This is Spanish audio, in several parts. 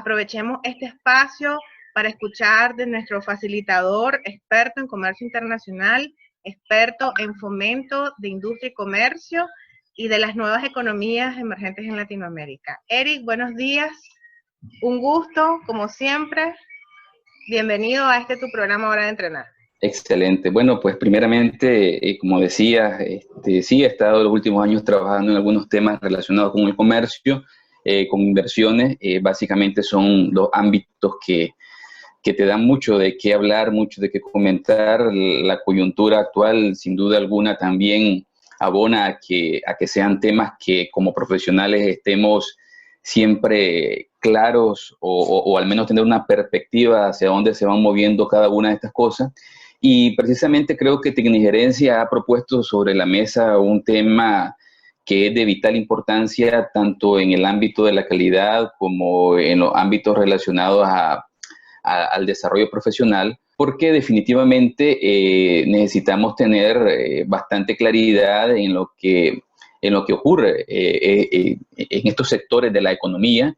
aprovechemos este espacio para escuchar de nuestro facilitador, experto en comercio internacional, experto en fomento de industria y comercio y de las nuevas economías emergentes en Latinoamérica. Eric, buenos días. Un gusto, como siempre. Bienvenido a tu programa Hora de Entrenar. Excelente. Bueno, pues primeramente, como decía, sí he estado los últimos años trabajando en algunos temas relacionados con el comercio, con inversiones. Básicamente son dos ámbitos que te dan mucho de qué hablar, mucho de qué comentar. La coyuntura actual, sin duda alguna, también abona a que sean temas que como profesionales estemos siempre claros o al menos tener una perspectiva hacia dónde se van moviendo cada una de estas cosas. Y precisamente creo que Tecnigerencia ha propuesto sobre la mesa un tema que es de vital importancia tanto en el ámbito de la calidad como en los ámbitos relacionados al desarrollo profesional, porque definitivamente necesitamos tener bastante claridad en lo que ocurre en estos sectores de la economía.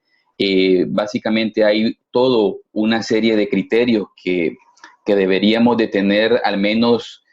Básicamente hay toda una serie de criterios que deberíamos de tener, al menos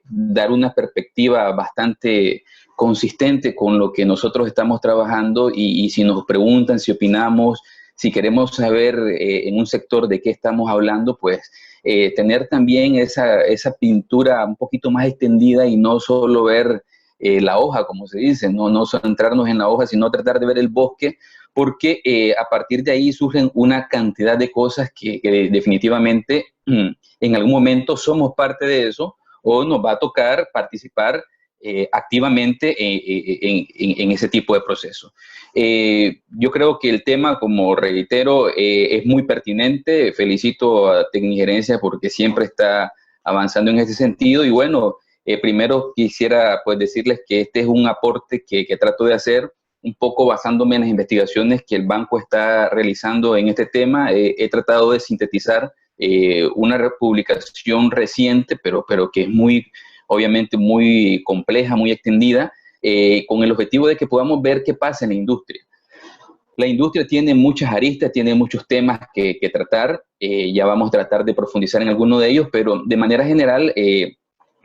dar una perspectiva bastante consistente con lo que nosotros estamos trabajando y si nos preguntan, si opinamos, si queremos saber en un sector de qué estamos hablando, pues tener también esa pintura un poquito más extendida y no solo ver la hoja, como se dice, no centrarnos en la hoja, sino tratar de ver el bosque, porque a partir de ahí surgen una cantidad de cosas que definitivamente en algún momento somos parte de eso o nos va a tocar participar activamente en ese tipo de proceso. Yo creo que el tema, como reitero, es muy pertinente. Felicito a Tecnigerencia porque siempre está avanzando en ese sentido y bueno, primero quisiera pues decirles que este es un aporte que trato de hacer un poco basándome en las investigaciones que el banco está realizando en este tema. He tratado de sintetizar una publicación reciente, pero que es obviamente muy compleja, muy extendida, con el objetivo de que podamos ver qué pasa en la industria. La industria tiene muchas aristas, tiene muchos temas que tratar. Ya vamos a tratar de profundizar en alguno de ellos, pero de manera general,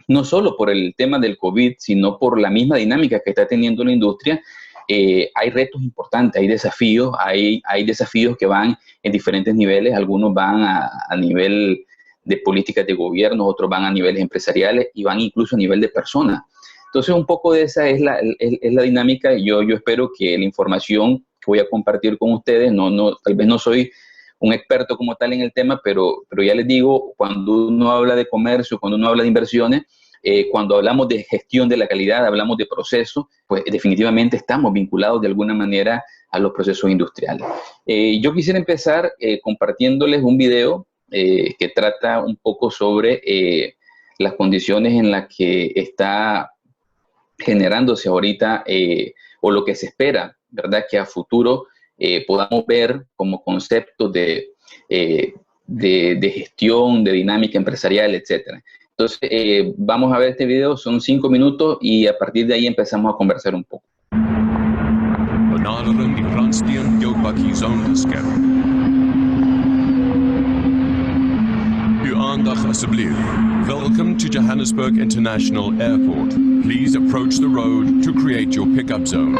no solo por el tema del COVID, sino por la misma dinámica que está teniendo la industria, hay retos importantes, hay desafíos que van en diferentes niveles. Algunos van a nivel de políticas de gobierno, otros van a niveles empresariales y van incluso a nivel de personas. Entonces, un poco de esa es la dinámica. Yo espero que la información que voy a compartir con ustedes, tal vez no soy un experto como tal en el tema, pero ya les digo, cuando uno habla de comercio, cuando uno habla de inversiones, cuando hablamos de gestión de la calidad, hablamos de procesos, pues definitivamente estamos vinculados de alguna manera a los procesos industriales. Yo quisiera empezar compartiéndoles un video que trata un poco sobre las condiciones en las que está generándose ahorita o lo que se espera, ¿verdad? Que a futuro podamos ver como conceptos de gestión, de dinámica empresarial, etcétera. Entonces, vamos a ver este video, son 5 minutos y a partir de ahí empezamos a conversar un poco. Welcome to Johannesburg International Airport. Please approach the road to create your pickup zone.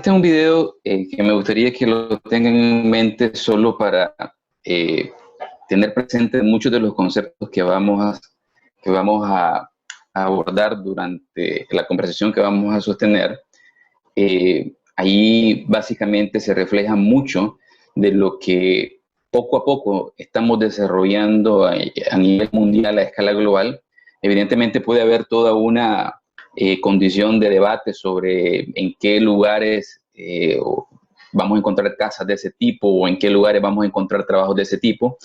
este es un video que me gustaría que lo tengan en mente solo para tener presente muchos de los conceptos que vamos a abordar durante la conversación que vamos a sostener. Ahí básicamente se refleja mucho de lo que poco a poco estamos desarrollando a nivel mundial, a escala global. Evidentemente puede haber toda una condición de debate sobre en qué lugares vamos a encontrar casas de ese tipo o en qué lugares vamos a encontrar trabajos de ese tipo.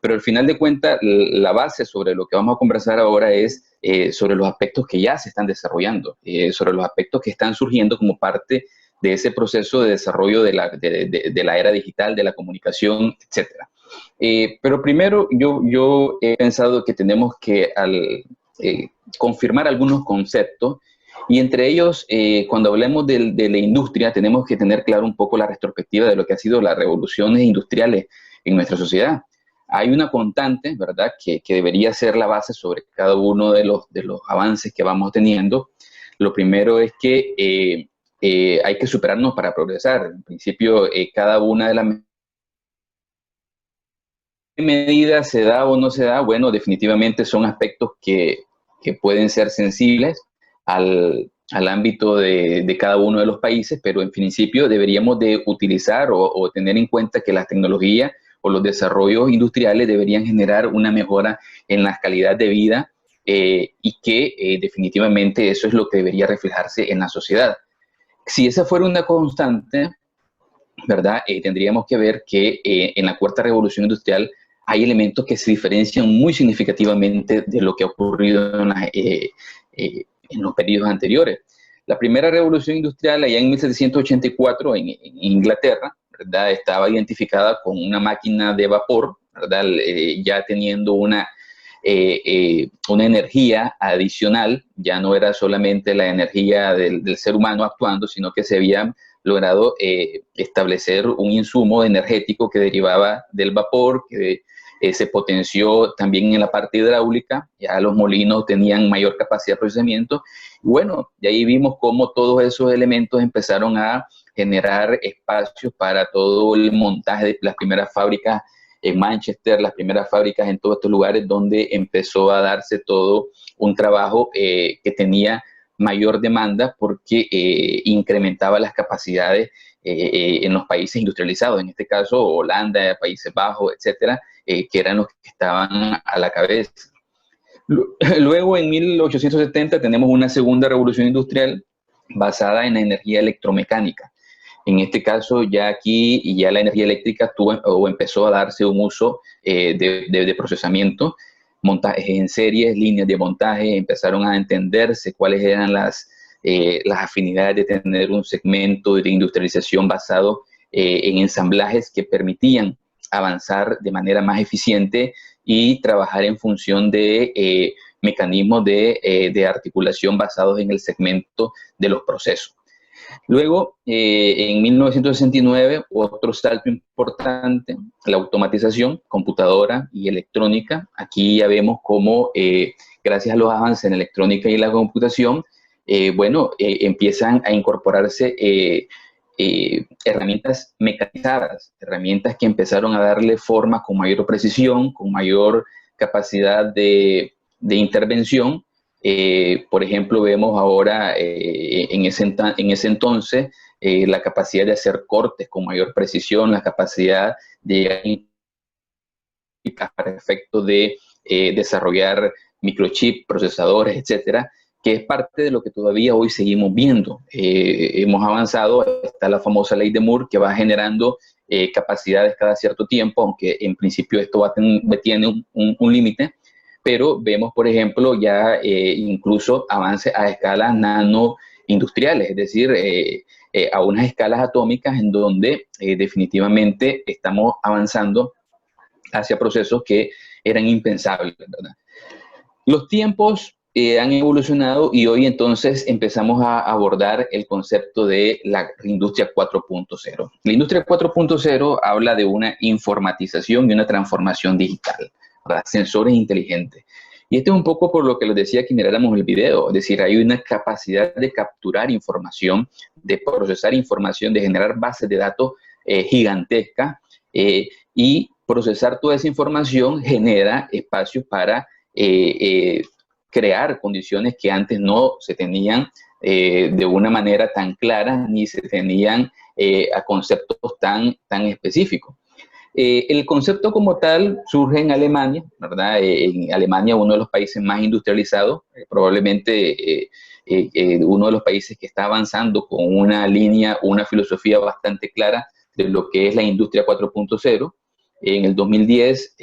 Pero al final de cuentas, la base sobre lo que vamos a conversar ahora es sobre los aspectos que ya se están desarrollando, sobre los aspectos que están surgiendo como parte de ese proceso de desarrollo de la era digital, de la comunicación, etc. Pero primero yo he pensado que tenemos que confirmar algunos conceptos, y entre ellos, cuando hablemos de la industria, tenemos que tener claro un poco la retrospectiva de lo que ha sido las revoluciones industriales en nuestra sociedad. Hay una constante, ¿verdad?, que debería ser la base sobre cada uno de los avances que vamos teniendo. Lo primero es que hay que superarnos para progresar. En principio, cada una de las medidas se da o no se da. Bueno, definitivamente son aspectos que pueden ser sensibles al ámbito de cada uno de los países, pero en principio deberíamos de utilizar o tener en cuenta que las tecnologías o los desarrollos industriales deberían generar una mejora en la calidad de vida y que definitivamente eso es lo que debería reflejarse en la sociedad. Si esa fuera una constante, ¿verdad? Tendríamos que ver que en la cuarta revolución industrial hay elementos que se diferencian muy significativamente de lo que ha ocurrido en los periodos anteriores. La primera revolución industrial, allá en 1784, en Inglaterra, ¿verdad?, estaba identificada con una máquina de vapor, ¿verdad?, ya teniendo una energía adicional. Ya no era solamente la energía del ser humano actuando, sino que se había logrado establecer un insumo energético que derivaba del vapor, que se potenció también en la parte hidráulica. Ya los molinos tenían mayor capacidad de procesamiento. Bueno, de ahí vimos cómo todos esos elementos empezaron a generar espacios para todo el montaje de las primeras fábricas en Manchester, las primeras fábricas en todos estos lugares, donde empezó a darse todo un trabajo que tenía mayor demanda porque incrementaba las capacidades en los países industrializados, en este caso Holanda, Países Bajos, etcétera, que eran los que estaban a la cabeza. Luego, en 1870, tenemos una segunda revolución industrial basada en la energía electromecánica. En este caso, ya aquí ya la energía eléctrica empezó a darse un uso de procesamiento, montajes en series, líneas de montaje, empezaron a entenderse cuáles eran las afinidades de tener un segmento de industrialización basado en ensamblajes que permitían avanzar de manera más eficiente y trabajar en función de mecanismos de articulación basados en el segmento de los procesos. Luego, en 1969, otro salto importante, la automatización, computadora y electrónica. Aquí ya vemos cómo, gracias a los avances en electrónica y la computación, empiezan a incorporarse herramientas mecanizadas, herramientas que empezaron a darle forma con mayor precisión, con mayor capacidad de intervención. Por ejemplo, vemos ahora en ese entonces la capacidad de hacer cortes con mayor precisión, la capacidad de para efectos de desarrollar microchips, procesadores, etcétera, que es parte de lo que todavía hoy seguimos viendo. Hemos avanzado, está la famosa ley de Moore, que va generando capacidades cada cierto tiempo, aunque en principio esto tiene un límite. Pero vemos, por ejemplo, ya incluso avances a escalas nanoindustriales, es decir, a unas escalas atómicas en donde definitivamente estamos avanzando hacia procesos que eran impensables, ¿verdad? Los tiempos han evolucionado y hoy entonces empezamos a abordar el concepto de la industria 4.0. La industria 4.0 habla de una informatización y una transformación digital, ¿verdad? Sensores inteligentes. Y esto es un poco por lo que les decía que miráramos el video, es decir, hay una capacidad de capturar información, de procesar información, de generar bases de datos gigantescas, y procesar toda esa información genera espacios para crear condiciones que antes no se tenían de una manera tan clara, ni se tenían a conceptos tan específicos. El concepto como tal surge en Alemania, ¿verdad? En Alemania, uno de los países más industrializados, probablemente uno de los países que está avanzando con una línea, una filosofía bastante clara de lo que es la industria 4.0. En el 2010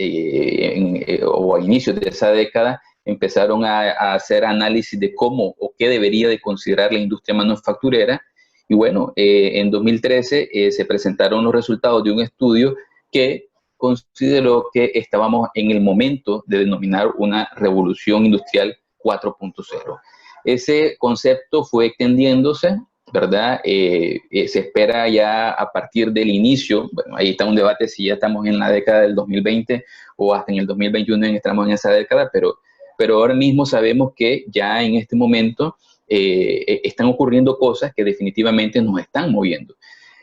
o a inicios de esa década empezaron a hacer análisis de cómo o qué debería de considerar la industria manufacturera. Y bueno, en 2013 se presentaron los resultados de un estudio que consideró que estábamos en el momento de denominar una revolución industrial 4.0. Ese concepto fue extendiéndose, ¿verdad? Se espera ya a partir del inicio, bueno, ahí está un debate si ya estamos en la década del 2020 o hasta en el 2021 estamos en esa década, pero ahora mismo sabemos que ya en este momento están ocurriendo cosas que definitivamente nos están moviendo.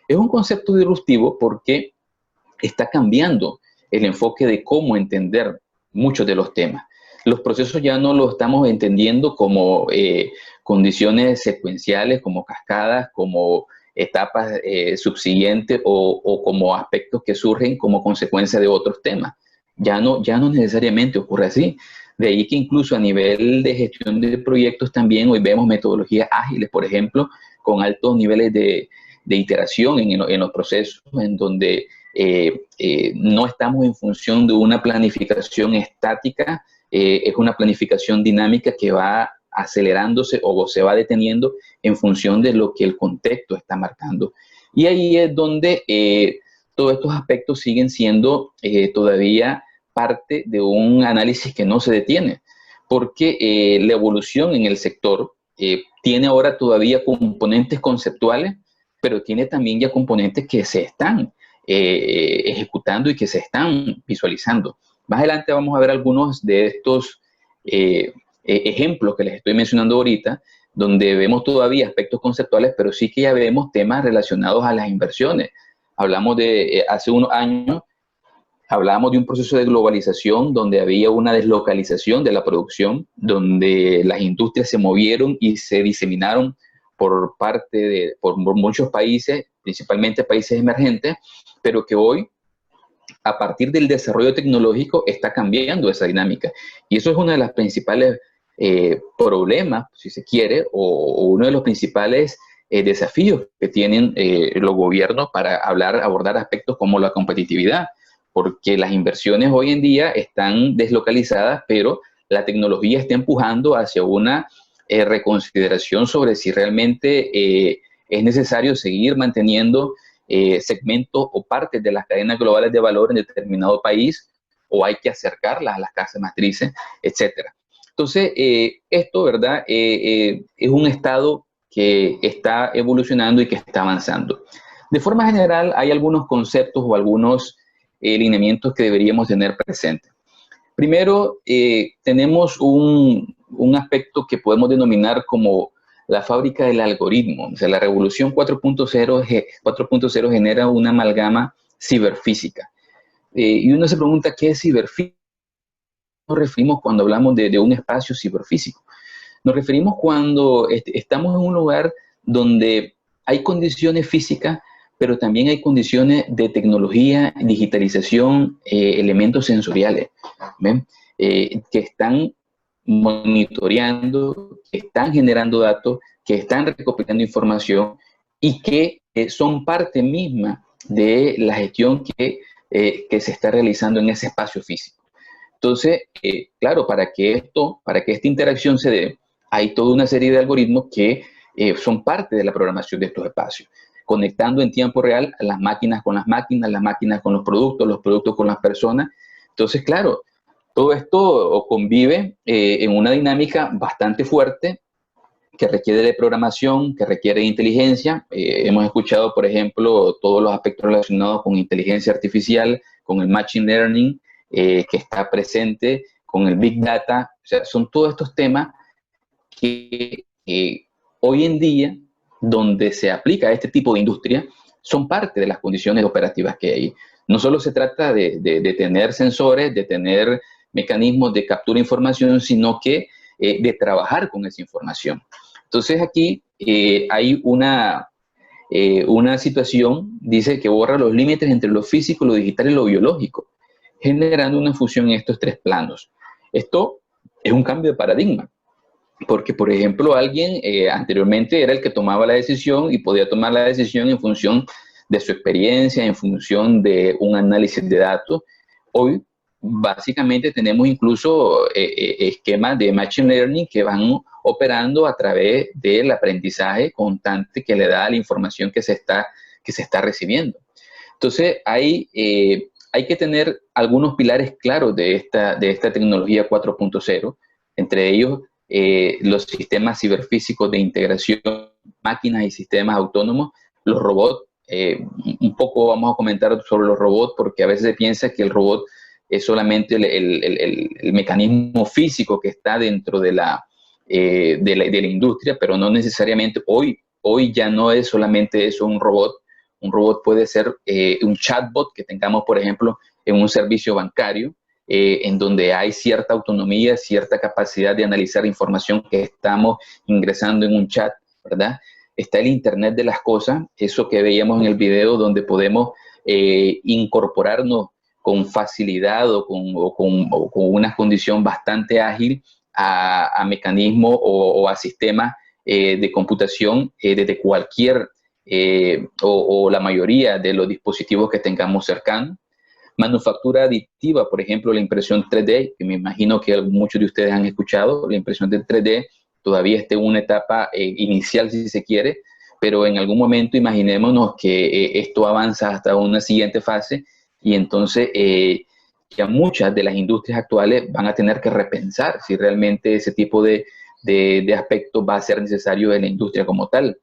Es un concepto disruptivo porque está cambiando el enfoque de cómo entender muchos de los temas. Los procesos ya no los estamos entendiendo como condiciones secuenciales, como cascadas, como etapas subsiguientes o como aspectos que surgen como consecuencia de otros temas. Ya no necesariamente ocurre así. De ahí que incluso a nivel de gestión de proyectos también hoy vemos metodologías ágiles, por ejemplo, con altos niveles de iteración en los procesos, en donde no estamos en función de una planificación estática, es una planificación dinámica que va acelerándose o se va deteniendo en función de lo que el contexto está marcando. Y ahí es donde todos estos aspectos siguen siendo todavía parte de un análisis que no se detiene, porque la evolución en el sector tiene ahora todavía componentes conceptuales, pero tiene también ya componentes que se están ejecutando y que se están visualizando. Más adelante vamos a ver algunos de estos ejemplos que les estoy mencionando ahorita, donde vemos todavía aspectos conceptuales, pero sí que ya vemos temas relacionados a las inversiones. Hablamos de, hace unos años, hablábamos de un proceso de globalización donde había una deslocalización de la producción, donde las industrias se movieron y se diseminaron por muchos países, principalmente países emergentes, pero que hoy, a partir del desarrollo tecnológico, está cambiando esa dinámica. Y eso es uno de los principales problemas, si se quiere, o uno de los principales desafíos que tienen los gobiernos para abordar aspectos como la competitividad, porque las inversiones hoy en día están deslocalizadas, pero la tecnología está empujando hacia una reconsideración sobre si realmente es necesario seguir manteniendo segmentos o partes de las cadenas globales de valor en determinado país, o hay que acercarlas a las casas matrices, etcétera. Entonces, esto, ¿verdad? Es un estado que está evolucionando y que está avanzando. De forma general, hay algunos conceptos o algunos lineamientos que deberíamos tener presentes. Primero, tenemos un aspecto que podemos denominar como la fábrica del algoritmo. O sea, la revolución 4.0 genera una amalgama ciberfísica. Y uno se pregunta, ¿qué es ciberfísica? Nos referimos cuando hablamos de un espacio ciberfísico. Nos referimos cuando estamos en un lugar donde hay condiciones físicas, pero también hay condiciones de tecnología, digitalización, elementos sensoriales, que están monitoreando, que están generando datos, que están recopilando información y que son parte misma de la gestión que se está realizando en ese espacio físico. Entonces, claro, para que esta interacción se dé, hay toda una serie de algoritmos que son parte de la programación de estos espacios, conectando en tiempo real a las máquinas con las máquinas con los productos con las personas. Entonces, claro, todo esto convive en una dinámica bastante fuerte que requiere de programación, que requiere de inteligencia. Hemos escuchado, por ejemplo, todos los aspectos relacionados con inteligencia artificial, con el machine learning, que está presente con el Big Data, o sea, son todos estos temas que hoy en día, donde se aplica este tipo de industria, son parte de las condiciones operativas que hay. No solo se trata de tener sensores, de tener mecanismos de captura de información, sino que de trabajar con esa información. Entonces aquí hay una situación, dice, que borra los límites entre lo físico, lo digital y lo biológico, generando una fusión en estos tres planos. Esto es un cambio de paradigma, porque, por ejemplo, alguien anteriormente era el que tomaba la decisión y podía tomar la decisión en función de su experiencia, en función de un análisis de datos. Hoy, básicamente, tenemos incluso esquemas de Machine Learning que van operando a través del aprendizaje constante que le da la información que se está recibiendo. Entonces, hay que tener algunos pilares claros de esta tecnología 4.0, entre ellos los sistemas ciberfísicos de integración, máquinas y sistemas autónomos, los robots. Un poco vamos a comentar sobre los robots, porque a veces se piensa que el robot es solamente el mecanismo físico que está dentro de la industria, pero no necesariamente. Hoy ya no es solamente eso, un robot. Un robot puede ser un chatbot que tengamos, por ejemplo, en un servicio bancario, en donde hay cierta autonomía, cierta capacidad de analizar información que estamos ingresando en un chat, ¿verdad? Está el Internet de las cosas, eso que veíamos en el video, donde podemos incorporarnos con facilidad o con una condición bastante ágil a mecanismos o a sistemas de computación desde cualquier o la mayoría de los dispositivos que tengamos cercanos. Manufactura aditiva, por ejemplo, la impresión 3D, que me imagino que muchos de ustedes han escuchado. La impresión del 3D todavía está en una etapa inicial, si se quiere, pero en algún momento imaginémonos que esto avanza hasta una siguiente fase y entonces ya muchas de las industrias actuales van a tener que repensar si realmente ese tipo de aspectos va a ser necesario en la industria como tal.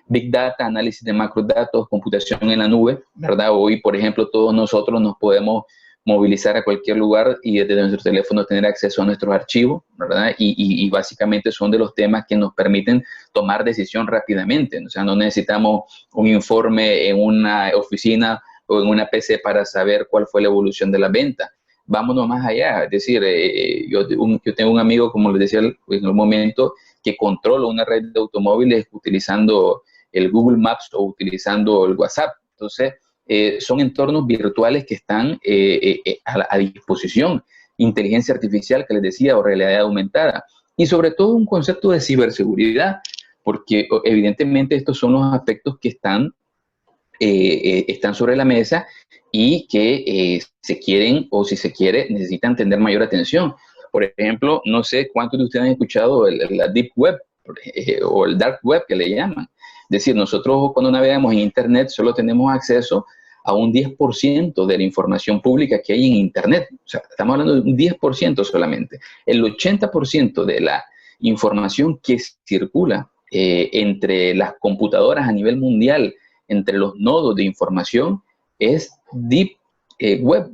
Big Data, análisis de macrodatos, computación en la nube, ¿verdad? Hoy, por ejemplo, todos nosotros nos podemos movilizar a cualquier lugar y desde nuestro teléfono tener acceso a nuestros archivos, ¿verdad? Y básicamente son de los temas que nos permiten tomar decisión rápidamente. O sea, no necesitamos un informe en una oficina o en una PC para saber cuál fue la evolución de la venta. Vámonos más allá. Es decir, yo tengo un amigo, como les decía en un momento, que controla una red de automóviles utilizando el Google Maps o utilizando el WhatsApp. Entonces, son entornos virtuales que están a disposición. Inteligencia artificial, que les decía, o realidad aumentada. Y sobre todo un concepto de ciberseguridad, porque evidentemente estos son los aspectos que están sobre la mesa y que se quieren, o si se quiere, necesitan tener mayor atención. Por ejemplo, no sé cuántos de ustedes han escuchado la Deep Web o el Dark Web, que le llaman. Es decir, nosotros cuando navegamos en Internet solo tenemos acceso a un 10% de la información pública que hay en Internet. O sea, estamos hablando de un 10% solamente. El 80% de la información que circula entre las computadoras a nivel mundial, entre los nodos de información, es Deep Web.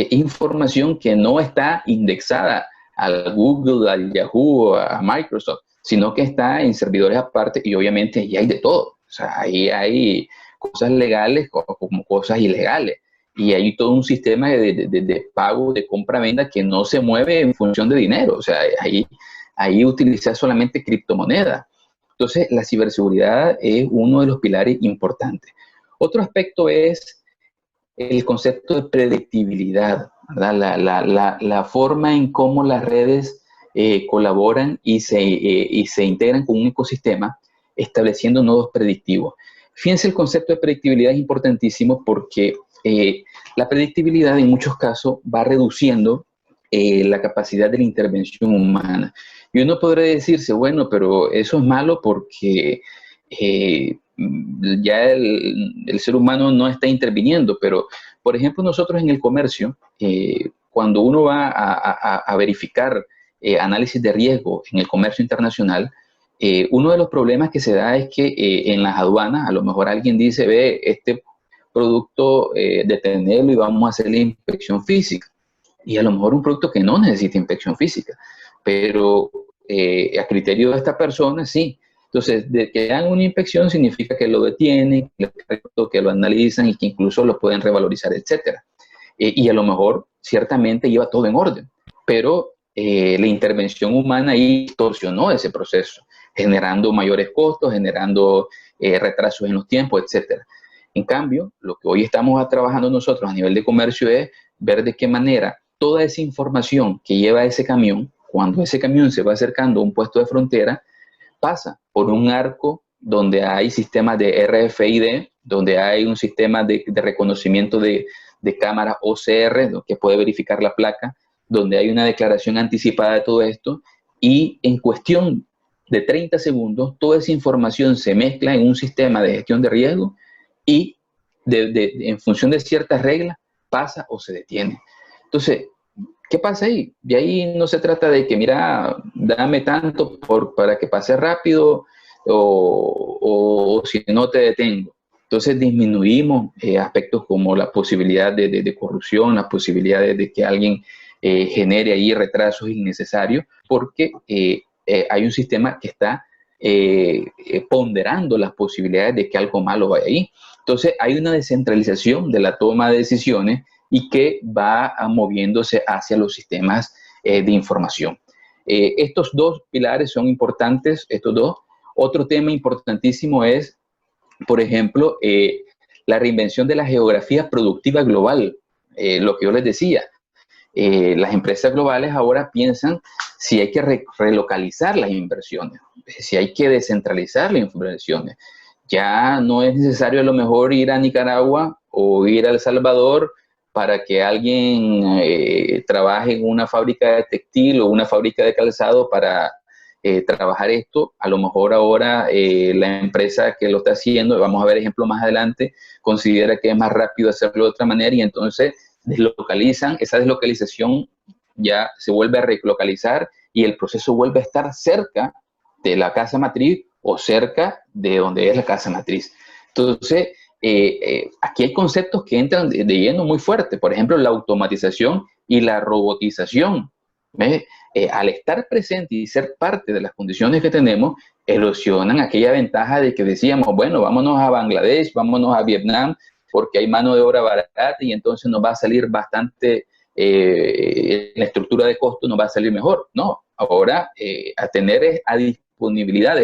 Información que no está indexada al Google, al Yahoo, a Microsoft, sino que está en servidores aparte y obviamente ahí hay de todo. O sea, ahí hay cosas legales como cosas ilegales y hay todo un sistema de pago, de compra-venta que no se mueve en función de dinero. O sea, ahí utiliza solamente criptomonedas. Entonces, la ciberseguridad es uno de los pilares importantes. Otro aspecto es el concepto de predictibilidad, ¿verdad? La forma en cómo las redes colaboran y se integran con un ecosistema estableciendo nodos predictivos. Fíjense, el concepto de predictibilidad es importantísimo porque la predictibilidad en muchos casos va reduciendo la capacidad de la intervención humana. Y uno podría decirse, bueno, pero eso es malo porque ya el ser humano no está interviniendo, pero por ejemplo nosotros en el comercio, cuando uno va a verificar análisis de riesgo en el comercio internacional, uno de los problemas que se da es que en las aduanas a lo mejor alguien dice, ve, este producto detenerlo y vamos a hacer la inspección física. y a lo mejor un producto que no necesita inspección física, pero a criterio de esta persona, sí. Entonces, de que hagan una inspección significa que lo detienen, que lo analizan y que incluso lo pueden revalorizar, etcétera. Y a lo mejor, ciertamente, lleva todo en orden, pero la intervención humana ahí torsionó ese proceso, generando mayores costos, generando retrasos en los tiempos, etcétera. En cambio, lo que hoy estamos trabajando nosotros a nivel de comercio es ver de qué manera toda esa información que lleva ese camión, cuando ese camión se va acercando a un puesto de frontera, pasa por un arco donde hay sistemas de RFID, donde hay un sistema de reconocimiento de cámara OCR, que puede verificar la placa, donde hay una declaración anticipada de todo esto, y en cuestión de 30 segundos, toda esa información se mezcla en un sistema de gestión de riesgo y en función de ciertas reglas pasa o se detiene. Entonces, ¿qué pasa ahí? De ahí no se trata de que, mira, dame tanto para que pase rápido o si no te detengo. Entonces disminuimos aspectos como la posibilidad de corrupción, la posibilidad de que alguien genere ahí retrasos innecesarios, porque hay un sistema que está ponderando las posibilidades de que algo malo vaya ahí. Entonces hay una descentralización de la toma de decisiones y que va moviéndose hacia los sistemas de información. Estos dos pilares son importantes, estos dos. Otro tema importantísimo es, por ejemplo, la reinvención de la geografía productiva global, lo que yo les decía. Las empresas globales ahora piensan si hay que relocalizar las inversiones, si hay que descentralizar las inversiones. Ya no es necesario a lo mejor ir a Nicaragua o ir a El Salvador para que alguien trabaje en una fábrica de textil o una fábrica de calzado para trabajar esto. A lo mejor ahora la empresa que lo está haciendo, vamos a ver ejemplo más adelante, considera que es más rápido hacerlo de otra manera y entonces deslocalizan. Esa deslocalización ya se vuelve a relocalizar y el proceso vuelve a estar cerca de la casa matriz o cerca de donde es la casa matriz. Entonces, aquí hay conceptos que entran de lleno muy fuerte, por ejemplo, la automatización y la robotización. Al estar presente y ser parte de las condiciones que tenemos, erosionan aquella ventaja de que decíamos, bueno, vámonos a Bangladesh, vámonos a Vietnam, porque hay mano de obra barata y entonces nos va a salir bastante, la estructura de costo nos va a salir mejor. No, ahora a tener a disponibilidad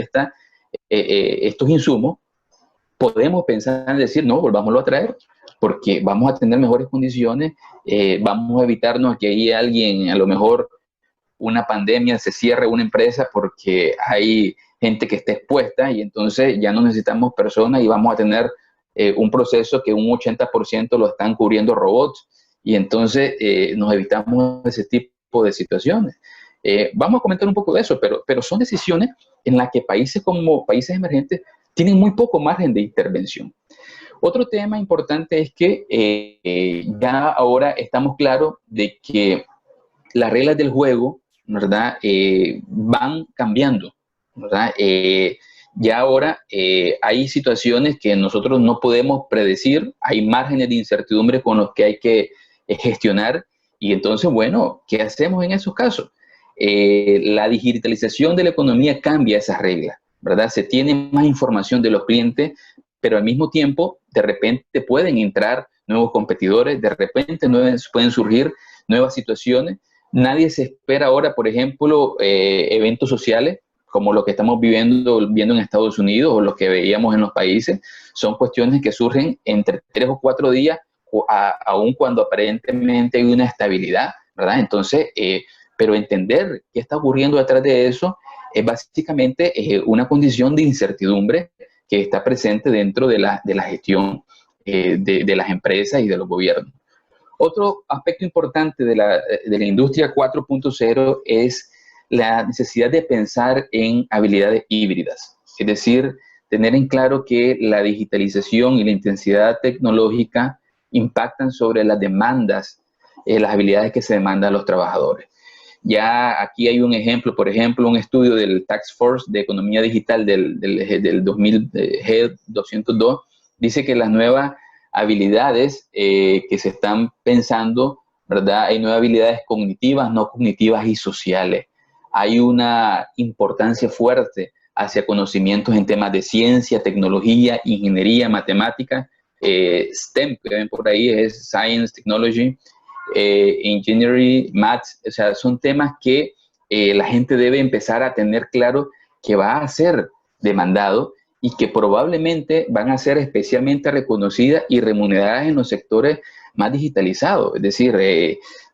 estos insumos, podemos pensar en decir, no, volvámoslo a traer, porque vamos a tener mejores condiciones, vamos a evitarnos que ahí alguien, a lo mejor una pandemia, se cierre una empresa porque hay gente que está expuesta y entonces ya no necesitamos personas y vamos a tener un proceso que un 80% lo están cubriendo robots y entonces nos evitamos ese tipo de situaciones. Vamos a comentar un poco de eso, pero son decisiones en las que países como países emergentes tienen muy poco margen de intervención. Otro tema importante es que ya ahora estamos claros de que las reglas del juego, ¿verdad? Van cambiando, ¿verdad? Ya ahora hay situaciones que nosotros no podemos predecir, hay márgenes de incertidumbre con los que hay que gestionar y entonces, bueno, ¿qué hacemos en esos casos? La digitalización de la economía cambia esas reglas, ¿verdad? Se tiene más información de los clientes, pero al mismo tiempo, de repente pueden entrar nuevos competidores, de repente pueden surgir nuevas situaciones. Nadie se espera ahora, por ejemplo, eventos sociales como lo que estamos viendo en Estados Unidos o lo que veíamos en los países. Son cuestiones que surgen entre 3 o 4 días, aun cuando aparentemente hay una estabilidad, ¿verdad? Entonces, pero entender qué está ocurriendo detrás de eso es básicamente una condición de incertidumbre que está presente dentro de la gestión de las empresas y de los gobiernos. Otro aspecto importante de la industria 4.0 es la necesidad de pensar en habilidades híbridas, es decir, tener en claro que la digitalización y la intensidad tecnológica impactan sobre las demandas, las habilidades que se demandan a los trabajadores. Ya aquí hay un ejemplo, por ejemplo, un estudio del Task Force de Economía Digital del 2000, G202, dice que las nuevas habilidades que se están pensando ¿verdad? Hay nuevas habilidades cognitivas, no cognitivas y sociales. Hay una importancia fuerte hacia conocimientos en temas de ciencia, tecnología, ingeniería, matemática, STEM, que ven por ahí, es Science, Technology, Engineering, Maths, o sea, son temas que la gente debe empezar a tener claro que va a ser demandado y que probablemente van a ser especialmente reconocidas y remuneradas en los sectores más digitalizados. Es decir,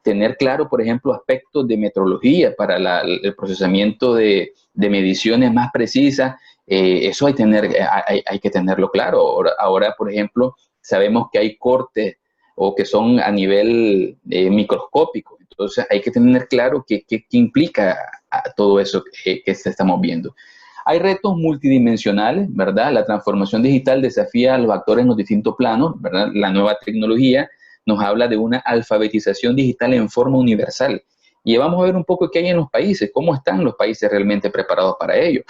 tener claro, por ejemplo, aspectos de metrología para el procesamiento de mediciones más precisas, eso hay que tenerlo claro. Ahora, por ejemplo, sabemos que hay cortes o que son a nivel microscópico. Entonces hay que tener claro qué implica todo eso que estamos viendo. Hay retos multidimensionales, ¿verdad? La transformación digital desafía a los actores en los distintos planos, ¿verdad? La nueva tecnología nos habla de una alfabetización digital en forma universal. Y vamos a ver un poco qué hay en los países, cómo están los países realmente preparados para ello.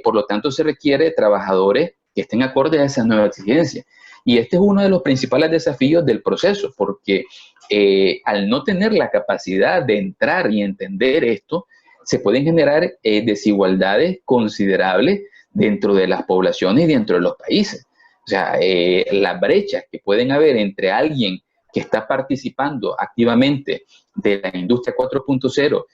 Por lo tanto, se requiere trabajadores que estén acordes a esas nuevas exigencias. Y este es uno de los principales desafíos del proceso, porque al no tener la capacidad de entrar y entender esto, se pueden generar desigualdades considerables dentro de las poblaciones y dentro de los países. O sea, las brechas que pueden haber entre alguien que está participando activamente de la industria 4.0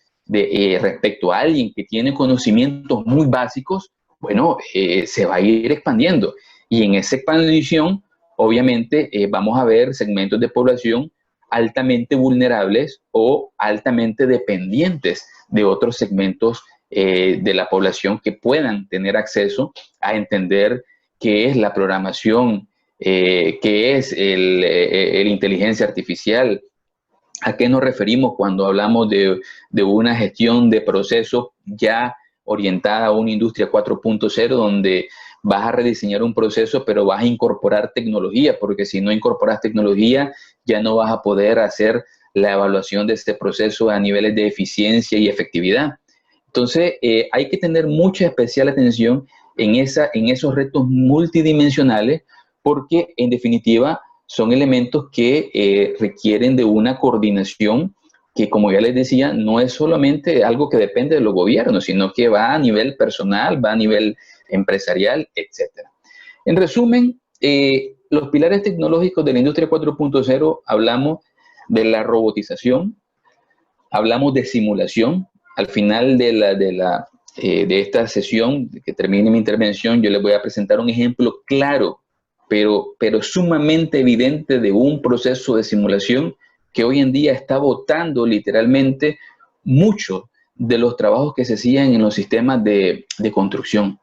respecto a alguien que tiene conocimientos muy básicos, bueno, se va a ir expandiendo. Y en esa expansión, obviamente, vamos a ver segmentos de población altamente vulnerables o altamente dependientes de otros segmentos de la población que puedan tener acceso a entender qué es la programación, qué es el inteligencia artificial, a qué nos referimos cuando hablamos de una gestión de procesos ya orientada a una industria 4.0 donde vas a rediseñar un proceso, pero vas a incorporar tecnología, porque si no incorporas tecnología, ya no vas a poder hacer la evaluación de este proceso a niveles de eficiencia y efectividad. Entonces, hay que tener mucha especial atención en esos retos multidimensionales, porque en definitiva son elementos que requieren de una coordinación que, como ya les decía, no es solamente algo que depende de los gobiernos, sino que va a nivel personal, va a nivel empresarial, etc. En resumen, los pilares tecnológicos de la industria 4.0, hablamos de la robotización, hablamos de simulación. Al final de esta sesión, que termine mi intervención, yo les voy a presentar un ejemplo claro, pero sumamente evidente de un proceso de simulación que hoy en día está botando literalmente mucho de los trabajos que se hacían en los sistemas de construcción.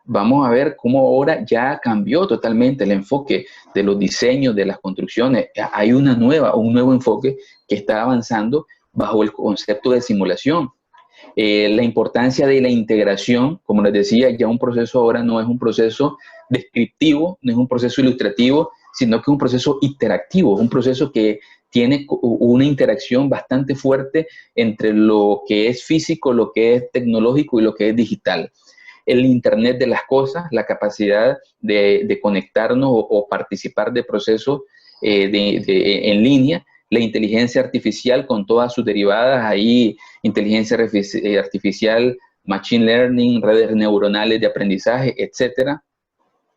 Vamos a ver cómo ahora ya cambió totalmente el enfoque de los diseños de las construcciones. Hay un nuevo enfoque que está avanzando bajo el concepto de simulación. La importancia de la integración, como les decía, ya un proceso ahora no es un proceso descriptivo, no es un proceso ilustrativo, sino que es un proceso interactivo, un proceso que tiene una interacción bastante fuerte entre lo que es físico, lo que es tecnológico y lo que es digital. El Internet de las cosas, la capacidad de conectarnos o participar de procesos en línea, la inteligencia artificial con todas sus derivadas, ahí inteligencia artificial, machine learning, redes neuronales de aprendizaje, etcétera,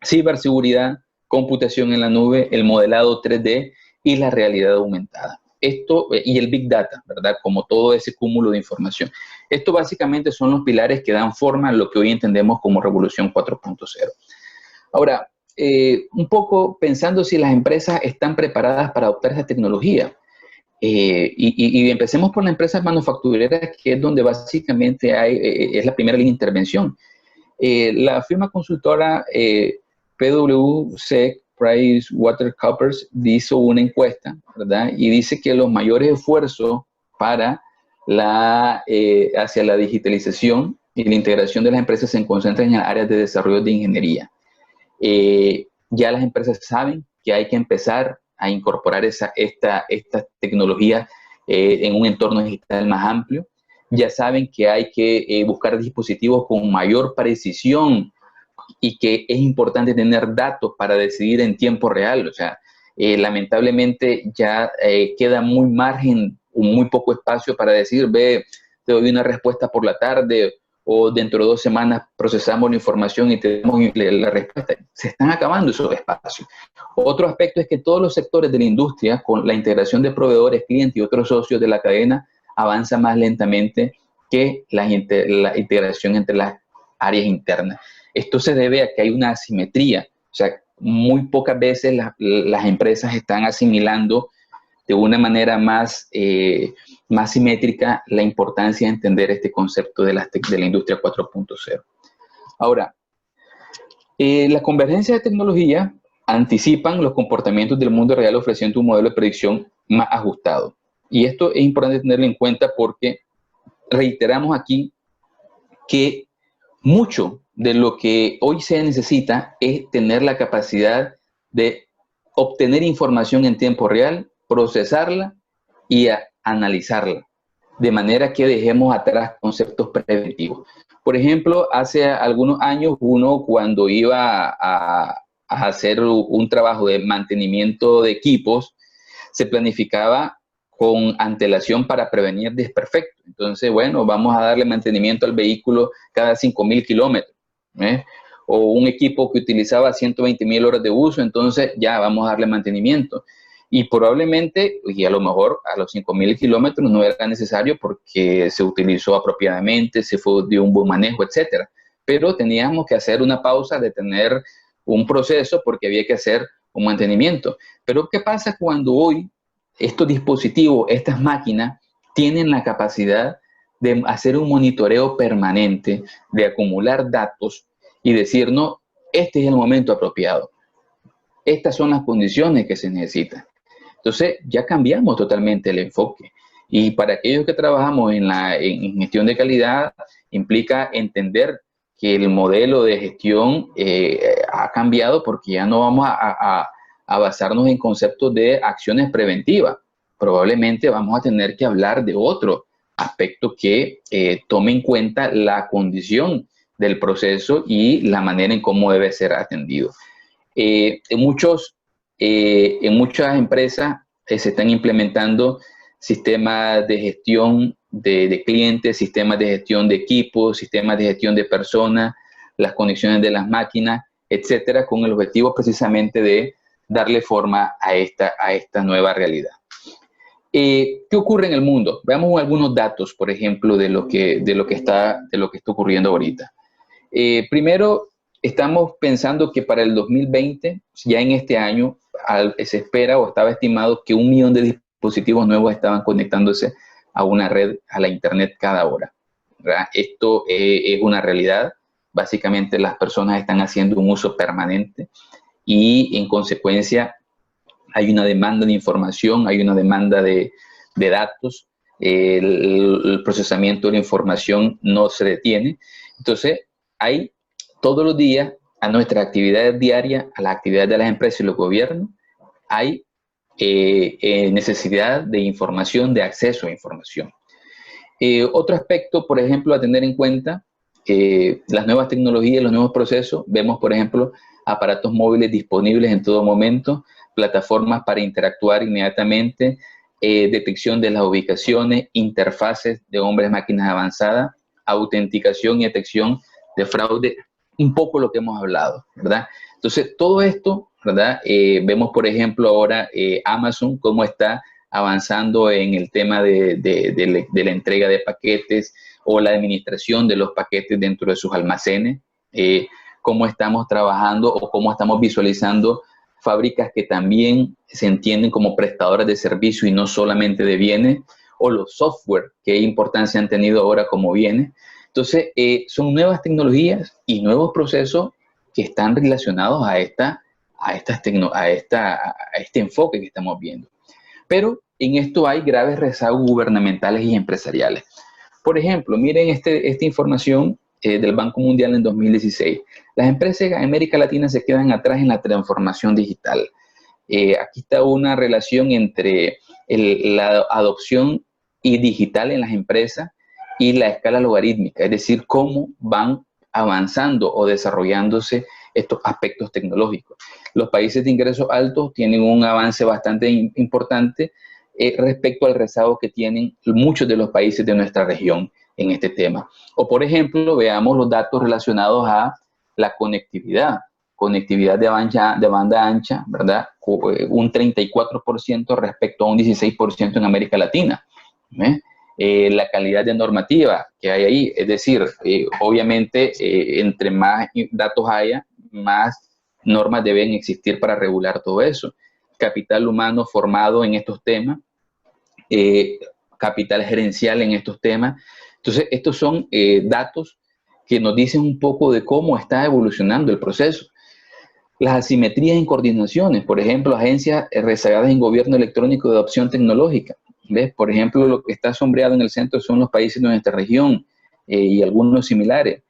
ciberseguridad, computación en la nube, el modelado 3D y la realidad aumentada. Esto y el Big Data, ¿verdad? Como todo ese cúmulo de información. Esto básicamente son los pilares que dan forma a lo que hoy entendemos como Revolución 4.0. Ahora, un poco pensando si las empresas están preparadas para adoptar esa tecnología. Y empecemos por las empresas manufactureras, que es donde básicamente es la primera línea de intervención. La firma consultora PwC, PricewaterhouseCoopers, hizo una encuesta, ¿verdad? Y dice que los mayores esfuerzos para hacia la digitalización y la integración de las empresas se concentran en áreas de desarrollo de ingeniería. Ya las empresas saben que hay que empezar a incorporar esta tecnología en un entorno digital más amplio. Ya saben que hay que buscar dispositivos con mayor precisión y que es importante tener datos para decidir en tiempo real. O sea, lamentablemente ya queda muy margen, muy poco espacio para decir, ve, te doy una respuesta por la tarde o dentro de 2 semanas procesamos la información y te damos la respuesta. Se están acabando esos espacios. Otro aspecto es que todos los sectores de la industria, con la integración de proveedores, clientes y otros socios de la cadena, avanza más lentamente que la integración entre las áreas internas. Esto se debe a que hay una asimetría, o sea, muy pocas veces las empresas están asimilando de una manera más simétrica la importancia de entender este concepto de la industria 4.0. Ahora, la convergencia de tecnología anticipan los comportamientos del mundo real ofreciendo un modelo de predicción más ajustado. Y esto es importante tenerlo en cuenta porque reiteramos aquí que mucho de lo que hoy se necesita es tener la capacidad de obtener información en tiempo real, procesarla y analizarla, de manera que dejemos atrás conceptos preventivos. Por ejemplo, hace algunos años uno cuando iba a hacer un trabajo de mantenimiento de equipos, se planificaba con antelación para prevenir desperfectos. Entonces, bueno, vamos a darle mantenimiento al vehículo cada 5.000 kilómetros. O un equipo que utilizaba 120.000 horas de uso, entonces ya vamos a darle mantenimiento. Y probablemente, y a lo mejor a los 5.000 kilómetros no era necesario porque se utilizó apropiadamente, se dio un buen manejo, etcétera. Pero teníamos que hacer una pausa, de tener un proceso porque había que hacer un mantenimiento. Pero ¿qué pasa cuando hoy estos dispositivos, estas máquinas, tienen la capacidad de hacer un monitoreo permanente, de acumular datos y decir, no, este es el momento apropiado. Estas son las condiciones que se necesitan. Entonces, ya cambiamos totalmente el enfoque. Y para aquellos que trabajamos en gestión de calidad, implica entender que el modelo de gestión ha cambiado porque ya no vamos a basarnos en conceptos de acciones preventivas. Probablemente vamos a tener que hablar de otro aspecto que tome en cuenta la condición del proceso y la manera en cómo debe ser atendido. En muchas empresas se están implementando sistemas de gestión de clientes, sistemas de gestión de equipos, sistemas de gestión de personas, las conexiones de las máquinas, etcétera, con el objetivo precisamente de darle forma a esta nueva realidad. ¿Qué ocurre en el mundo? Veamos algunos datos, por ejemplo, de lo que está ocurriendo ahorita. Primero, estamos pensando que para el 2020, ya en este año, se espera o estaba estimado que 1 millón de dispositivos nuevos estaban conectándose a una red, a la internet cada hora, ¿verdad? Esto es una realidad. Básicamente las personas están haciendo un uso permanente y en consecuencia hay una demanda de información, hay una demanda de datos, el procesamiento de la información no se detiene. Entonces, hay todos los días a nuestras actividades diarias, a las actividades de las empresas y los gobiernos, hay necesidad de información, de acceso a información. Otro aspecto, por ejemplo, a tener en cuenta, las nuevas tecnologías, los nuevos procesos. Vemos, por ejemplo, aparatos móviles disponibles en todo momento, plataformas para interactuar inmediatamente, detección de las ubicaciones, interfaces de hombres-máquinas avanzadas, autenticación y detección de fraude, un poco lo que hemos hablado, ¿verdad? Entonces, todo esto, ¿verdad? Vemos, por ejemplo, ahora Amazon, cómo está avanzando en el tema de la entrega de paquetes o la administración de los paquetes dentro de sus almacenes, cómo estamos trabajando o cómo estamos visualizando fábricas que también se entienden como prestadoras de servicio y no solamente de bienes, o los software, qué importancia han tenido ahora como bienes. Entonces, son nuevas tecnologías y nuevos procesos que están relacionados a este enfoque que estamos viendo. Pero en esto hay graves rezagos gubernamentales y empresariales. Por ejemplo, miren esta información del Banco Mundial en 2016. Las empresas en América Latina se quedan atrás en la transformación digital. Aquí está una relación entre la adopción digital en las empresas y la escala logarítmica, es decir, cómo van avanzando o desarrollándose estos aspectos tecnológicos. Los países de ingresos altos tienen un avance bastante importante respecto al rezago que tienen muchos de los países de nuestra región en este tema. O, por ejemplo, veamos los datos relacionados a la conectividad de banda ancha, ¿verdad? Un 34% respecto a un 16% en América Latina. La calidad de normativa que hay ahí, es decir, obviamente entre más datos haya, más normas deben existir para regular todo eso. Capital humano formado en estos temas, capital gerencial en estos temas. Entonces, estos son datos que nos dicen un poco de cómo está evolucionando el proceso. Las asimetrías en coordinaciones, por ejemplo, agencias rezagadas en gobierno electrónico de adopción tecnológica. ¿Ves? Por ejemplo, lo que está sombreado en el centro son los países de nuestra región y algunos similares.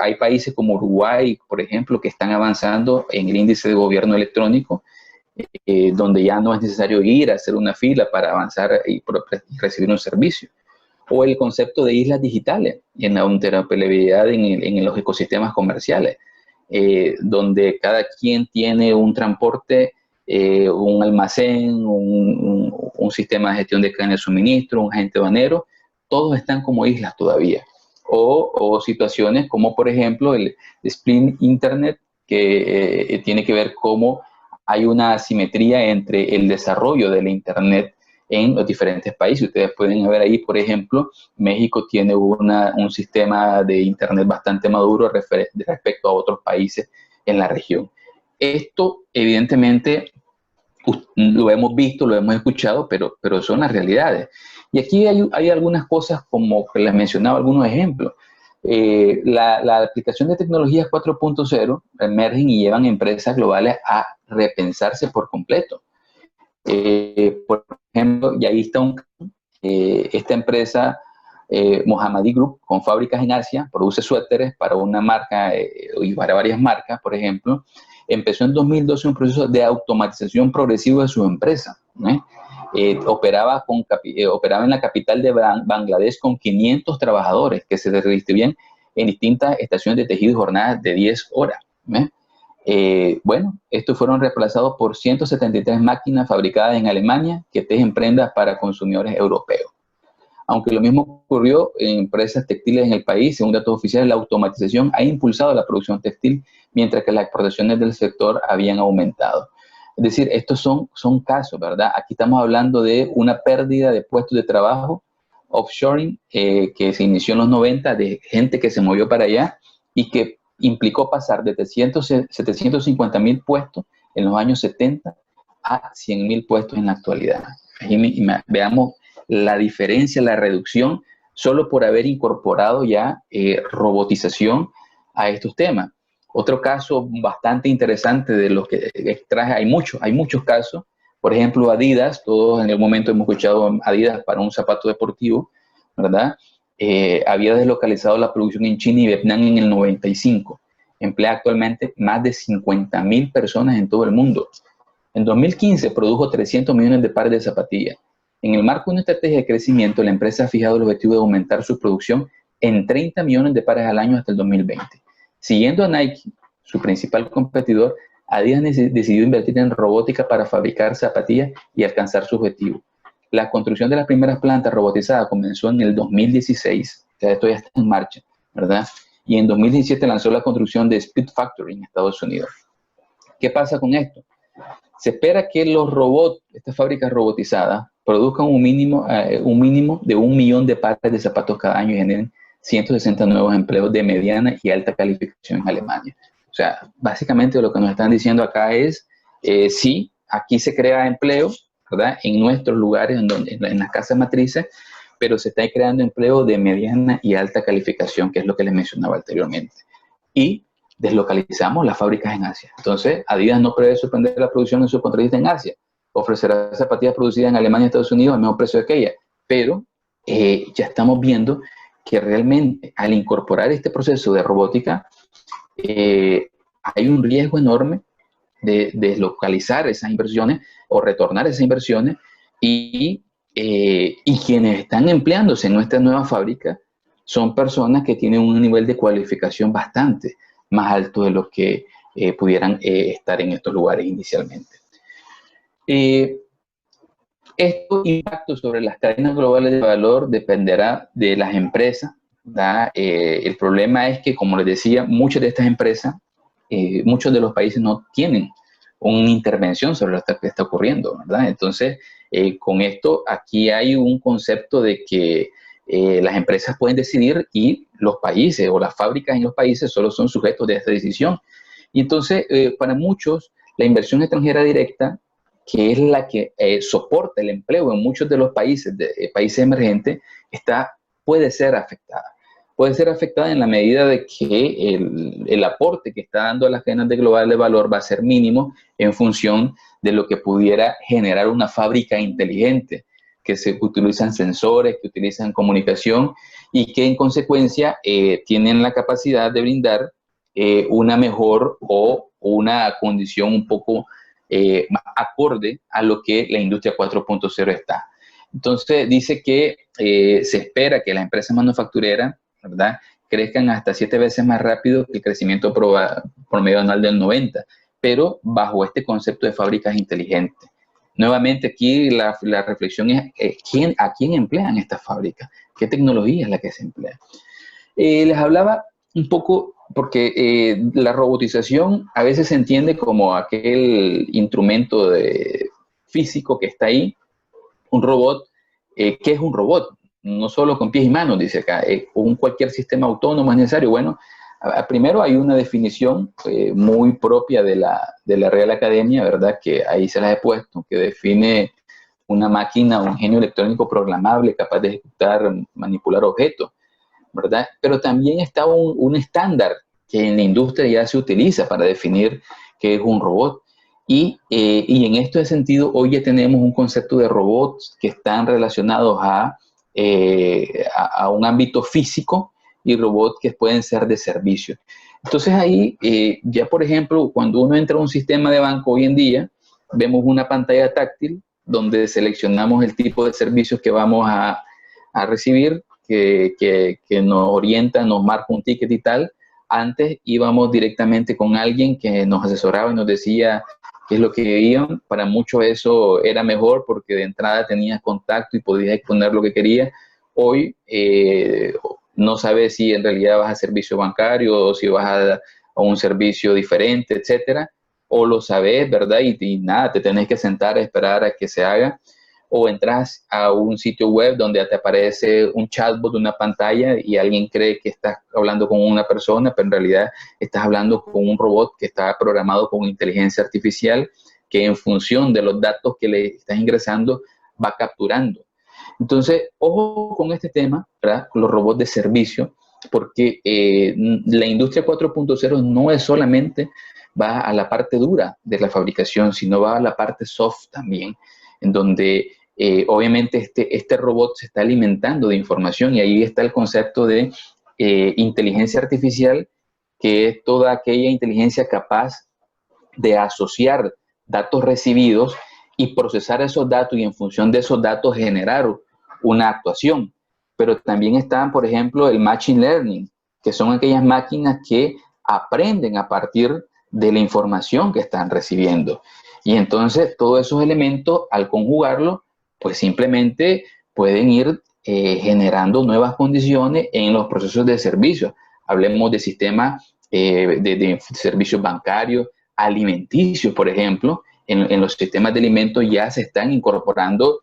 Hay países como Uruguay, por ejemplo, que están avanzando en el índice de gobierno electrónico, donde ya no es necesario ir a hacer una fila para avanzar y recibir un servicio. O el concepto de islas digitales y en la interoperabilidad en los ecosistemas comerciales, donde cada quien tiene un transporte, un almacén, un sistema de gestión de cadena de suministro, un agente aduanero, todos están como islas todavía. O situaciones como, por ejemplo, el Split Internet, que tiene que ver cómo hay una asimetría entre el desarrollo de la Internet en los diferentes países. Ustedes pueden ver ahí, por ejemplo, México tiene un sistema de Internet bastante maduro respecto a otros países en la región. Esto, evidentemente, lo hemos visto, lo hemos escuchado, pero son las realidades. Y aquí hay algunas cosas, como que les mencionaba algunos ejemplos. La aplicación de tecnologías 4.0 emergen y llevan empresas globales a repensarse por completo. Por ejemplo, y ahí está esta empresa, Mohammadi Group, con fábricas en Asia, produce suéteres para una marca y para varias marcas, por ejemplo. Empezó en 2012 un proceso de automatización progresiva de su empresa. Operaba en la capital de Bangladesh con 500 trabajadores que se distribuían en distintas estaciones de tejido y jornadas de 10 horas. Bueno, estos fueron reemplazados por 173 máquinas fabricadas en Alemania que tejen prendas para consumidores europeos. Aunque lo mismo ocurrió en empresas textiles en el país, según datos oficiales, la automatización ha impulsado la producción textil, mientras que las exportaciones del sector habían aumentado. Es decir, estos son casos, ¿verdad? Aquí estamos hablando de una pérdida de puestos de trabajo, offshoring, que se inició en los 90, de gente que se movió para allá y que implicó pasar de 750.000 puestos en los años 70 a 100.000 puestos en la actualidad. Veamos la diferencia, la reducción, solo por haber incorporado ya robotización a estos temas. Otro caso bastante interesante de los que extraje, hay muchos casos. Por ejemplo, Adidas, todos en el momento hemos escuchado Adidas para un zapato deportivo, ¿verdad? Había deslocalizado la producción en China y Vietnam en el 95. Emplea actualmente más de 50.000 personas en todo el mundo. En 2015 produjo 300 millones de pares de zapatillas. En el marco de una estrategia de crecimiento, la empresa ha fijado el objetivo de aumentar su producción en 30 millones de pares al año hasta el 2020. Siguiendo a Nike, su principal competidor, Adidas decidió invertir en robótica para fabricar zapatillas y alcanzar su objetivo. La construcción de las primeras plantas robotizadas comenzó en el 2016, o sea, esto ya está en marcha, ¿verdad? Y en 2017 lanzó la construcción de Speed Factory en Estados Unidos. ¿Qué pasa con esto? Se espera que los robots, estas fábricas robotizadas, produzcan un mínimo de 1 millón de pares de zapatos cada año y generen 160 nuevos empleos de mediana y alta calificación en Alemania. O sea, básicamente lo que nos están diciendo acá es, sí, aquí se crea empleo, ¿verdad? En nuestros lugares, en las casas matrices, pero se está creando empleo de mediana y alta calificación, que es lo que les mencionaba anteriormente. Y deslocalizamos las fábricas en Asia. Entonces, Adidas no prevé suspender la producción de sus contratistas en Asia. Ofrecerá zapatillas producidas en Alemania y Estados Unidos al mismo precio de aquella. Pero ya estamos viendo que realmente al incorporar este proceso de robótica, hay un riesgo enorme de deslocalizar esas inversiones o retornar esas inversiones y quienes están empleándose en nuestra nueva fábrica son personas que tienen un nivel de cualificación bastante más alto de lo que pudieran estar en estos lugares inicialmente. Estos impactos sobre las cadenas globales de valor dependerá de las empresas, ¿verdad? El problema es que, como les decía, muchas de estas empresas, muchos de los países no tienen una intervención sobre lo que está ocurriendo, ¿verdad? Entonces, con esto, aquí hay un concepto de que las empresas pueden decidir y los países o las fábricas en los países solo son sujetos de esta decisión. Y entonces, para muchos, la inversión extranjera directa, que es la que soporta el empleo en muchos de los países, países emergentes, puede ser afectada. Puede ser afectada en la medida de que el aporte que está dando a las cadenas de global de valor va a ser mínimo en función de lo que pudiera generar una fábrica inteligente, que se utilizan sensores, que utilizan comunicación y que en consecuencia tienen la capacidad de brindar una mejor o una condición un poco más acorde a lo que la industria 4.0 está. Entonces dice que se espera que las empresas manufactureras, ¿verdad?, crezcan hasta 7 veces más rápido que el crecimiento promedio anual del 90, pero bajo este concepto de fábricas inteligentes. Nuevamente aquí la reflexión es ¿a quién emplean estas fábricas? ¿Qué tecnología es la que se emplea? Les hablaba un poco porque la robotización a veces se entiende como aquel instrumento físico que está ahí, un robot. ¿Qué es un robot? No solo con pies y manos, dice acá, cualquier sistema autónomo es necesario. Bueno, primero hay una definición muy propia de la Real Academia, ¿verdad?, que ahí se las he puesto, que define una máquina, un genio electrónico programable capaz de ejecutar, manipular objetos, ¿verdad? Pero también está un estándar que en la industria ya se utiliza para definir qué es un robot. Y en este sentido, hoy ya tenemos un concepto de robots que están relacionados a un ámbito físico y robots que pueden ser de servicio. Entonces ahí, ya por ejemplo, cuando uno entra a un sistema de banco hoy en día, vemos una pantalla táctil donde seleccionamos el tipo de servicios que vamos a recibir, que nos orienta, nos marca un ticket y tal. Antes íbamos directamente con alguien que nos asesoraba y nos decía qué es lo que veían. Para muchos eso era mejor porque de entrada tenías contacto y podías exponer lo que querías. Hoy no sabes si en realidad vas a servicio bancario o si vas a un servicio diferente, etcétera. O lo sabes, ¿verdad? Y nada, te tenés que sentar a esperar a que se haga. O entras a un sitio web donde te aparece un chatbot de una pantalla y alguien cree que estás hablando con una persona, pero en realidad estás hablando con un robot que está programado con inteligencia artificial que en función de los datos que le estás ingresando va capturando. Entonces, ojo con este tema, ¿verdad?, los robots de servicio, porque la industria 4.0 no es solamente va a la parte dura de la fabricación, sino va a la parte soft también, en donde obviamente este robot se está alimentando de información y ahí está el concepto de inteligencia artificial, que es toda aquella inteligencia capaz de asociar datos recibidos y procesar esos datos y en función de esos datos generar una actuación. Pero también están, por ejemplo, el machine learning, que son aquellas máquinas que aprenden a partir de la información que están recibiendo. Y entonces todos esos elementos, al conjugarlos, pues simplemente pueden ir generando nuevas condiciones en los procesos de servicio. Hablemos de sistemas de servicios bancarios, alimenticios, por ejemplo. En los sistemas de alimentos ya se están incorporando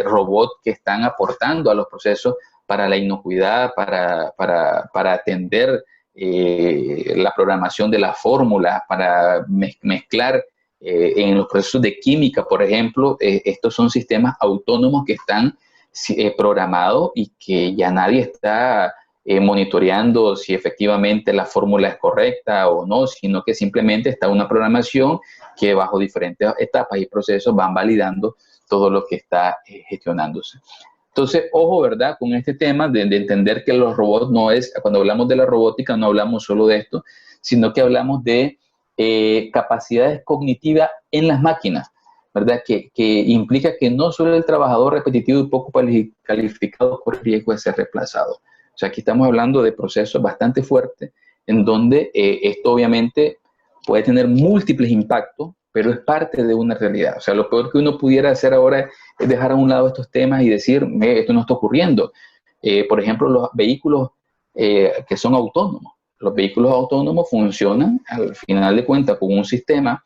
robots que están aportando a los procesos para la inocuidad, para atender la programación de las fórmulas, para mezclar en los procesos de química, por ejemplo. Estos son sistemas autónomos que están programados y que ya nadie está monitoreando si efectivamente la fórmula es correcta o no, sino que simplemente está una programación que bajo diferentes etapas y procesos van validando todo lo que está gestionándose. Entonces, ojo, ¿verdad?, con este tema de entender que los robots no es, cuando hablamos de la robótica no hablamos solo de esto, sino que hablamos de capacidades cognitivas en las máquinas, ¿verdad?, que implica que no solo el trabajador repetitivo y poco calificado corre riesgo de ser reemplazado. O sea, aquí estamos hablando de procesos bastante fuertes en donde esto obviamente puede tener múltiples impactos, pero es parte de una realidad. O sea, lo peor que uno pudiera hacer ahora es dejar a un lado estos temas y decir, esto no está ocurriendo. Por ejemplo, los vehículos que son autónomos. Los vehículos autónomos funcionan, al final de cuentas, con un sistema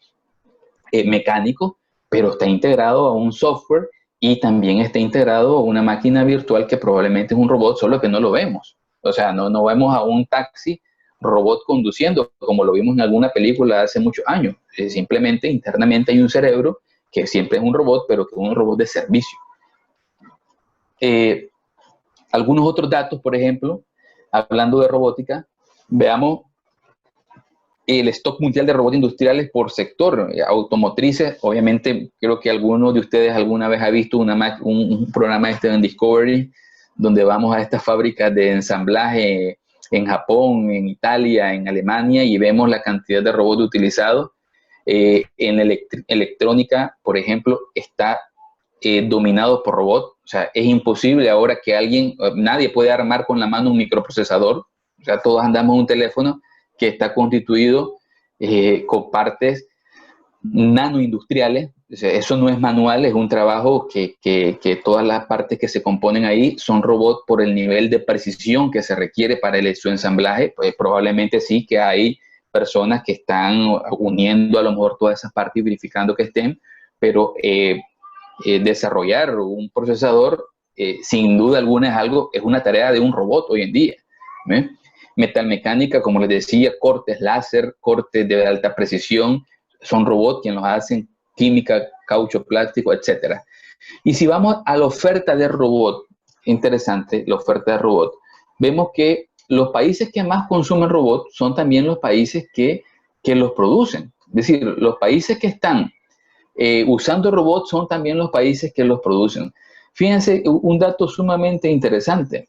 mecánico, pero está integrado a un software y también está integrado a una máquina virtual que probablemente es un robot, solo que no lo vemos. O sea, no vemos a un taxi robot conduciendo, como lo vimos en alguna película hace muchos años. Simplemente internamente hay un cerebro que siempre es un robot, pero que es un robot de servicio. Algunos otros datos, por ejemplo, hablando de robótica, veamos el stock mundial de robots industriales por sector. Automotrices, obviamente creo que alguno de ustedes alguna vez ha visto un programa en Discovery, donde vamos a estas fábricas de ensamblaje en Japón, en Italia, en Alemania, y vemos la cantidad de robots utilizados. En electrónica, por ejemplo, está dominado por robots. O sea, es imposible ahora que nadie puede armar con la mano un microprocesador. O sea, todos andamos un teléfono que está constituido con partes nanoindustriales. O sea, eso no es manual, es un trabajo que todas las partes que se componen ahí son robots por el nivel de precisión que se requiere para su ensamblaje. Pues probablemente sí que hay personas que están uniendo a lo mejor todas esas partes y verificando que estén, pero desarrollar un procesador sin duda alguna es una tarea de un robot hoy en día. Metalmecánica, como les decía, cortes láser, cortes de alta precisión, son robots quienes los hacen, química, caucho, plástico, etc. Y si vamos a la oferta de robot, interesante, la oferta de robot, vemos que los países que más consumen robots son también los países que los producen. Es decir, los países que están usando robots son también los países que los producen. Fíjense, un dato sumamente interesante.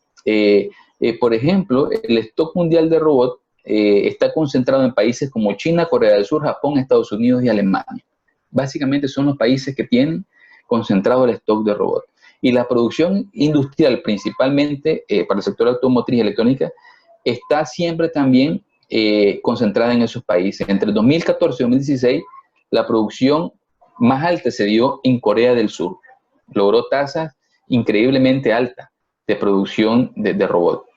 Por ejemplo, el stock mundial de robots está concentrado en países como China, Corea del Sur, Japón, Estados Unidos y Alemania. Básicamente son los países que tienen concentrado el stock de robots. Y la producción industrial, principalmente para el sector automotriz y electrónica, está siempre también concentrada en esos países. Entre 2014 y 2016, la producción más alta se dio en Corea del Sur. Logró tasas increíblemente altas de producción de robots.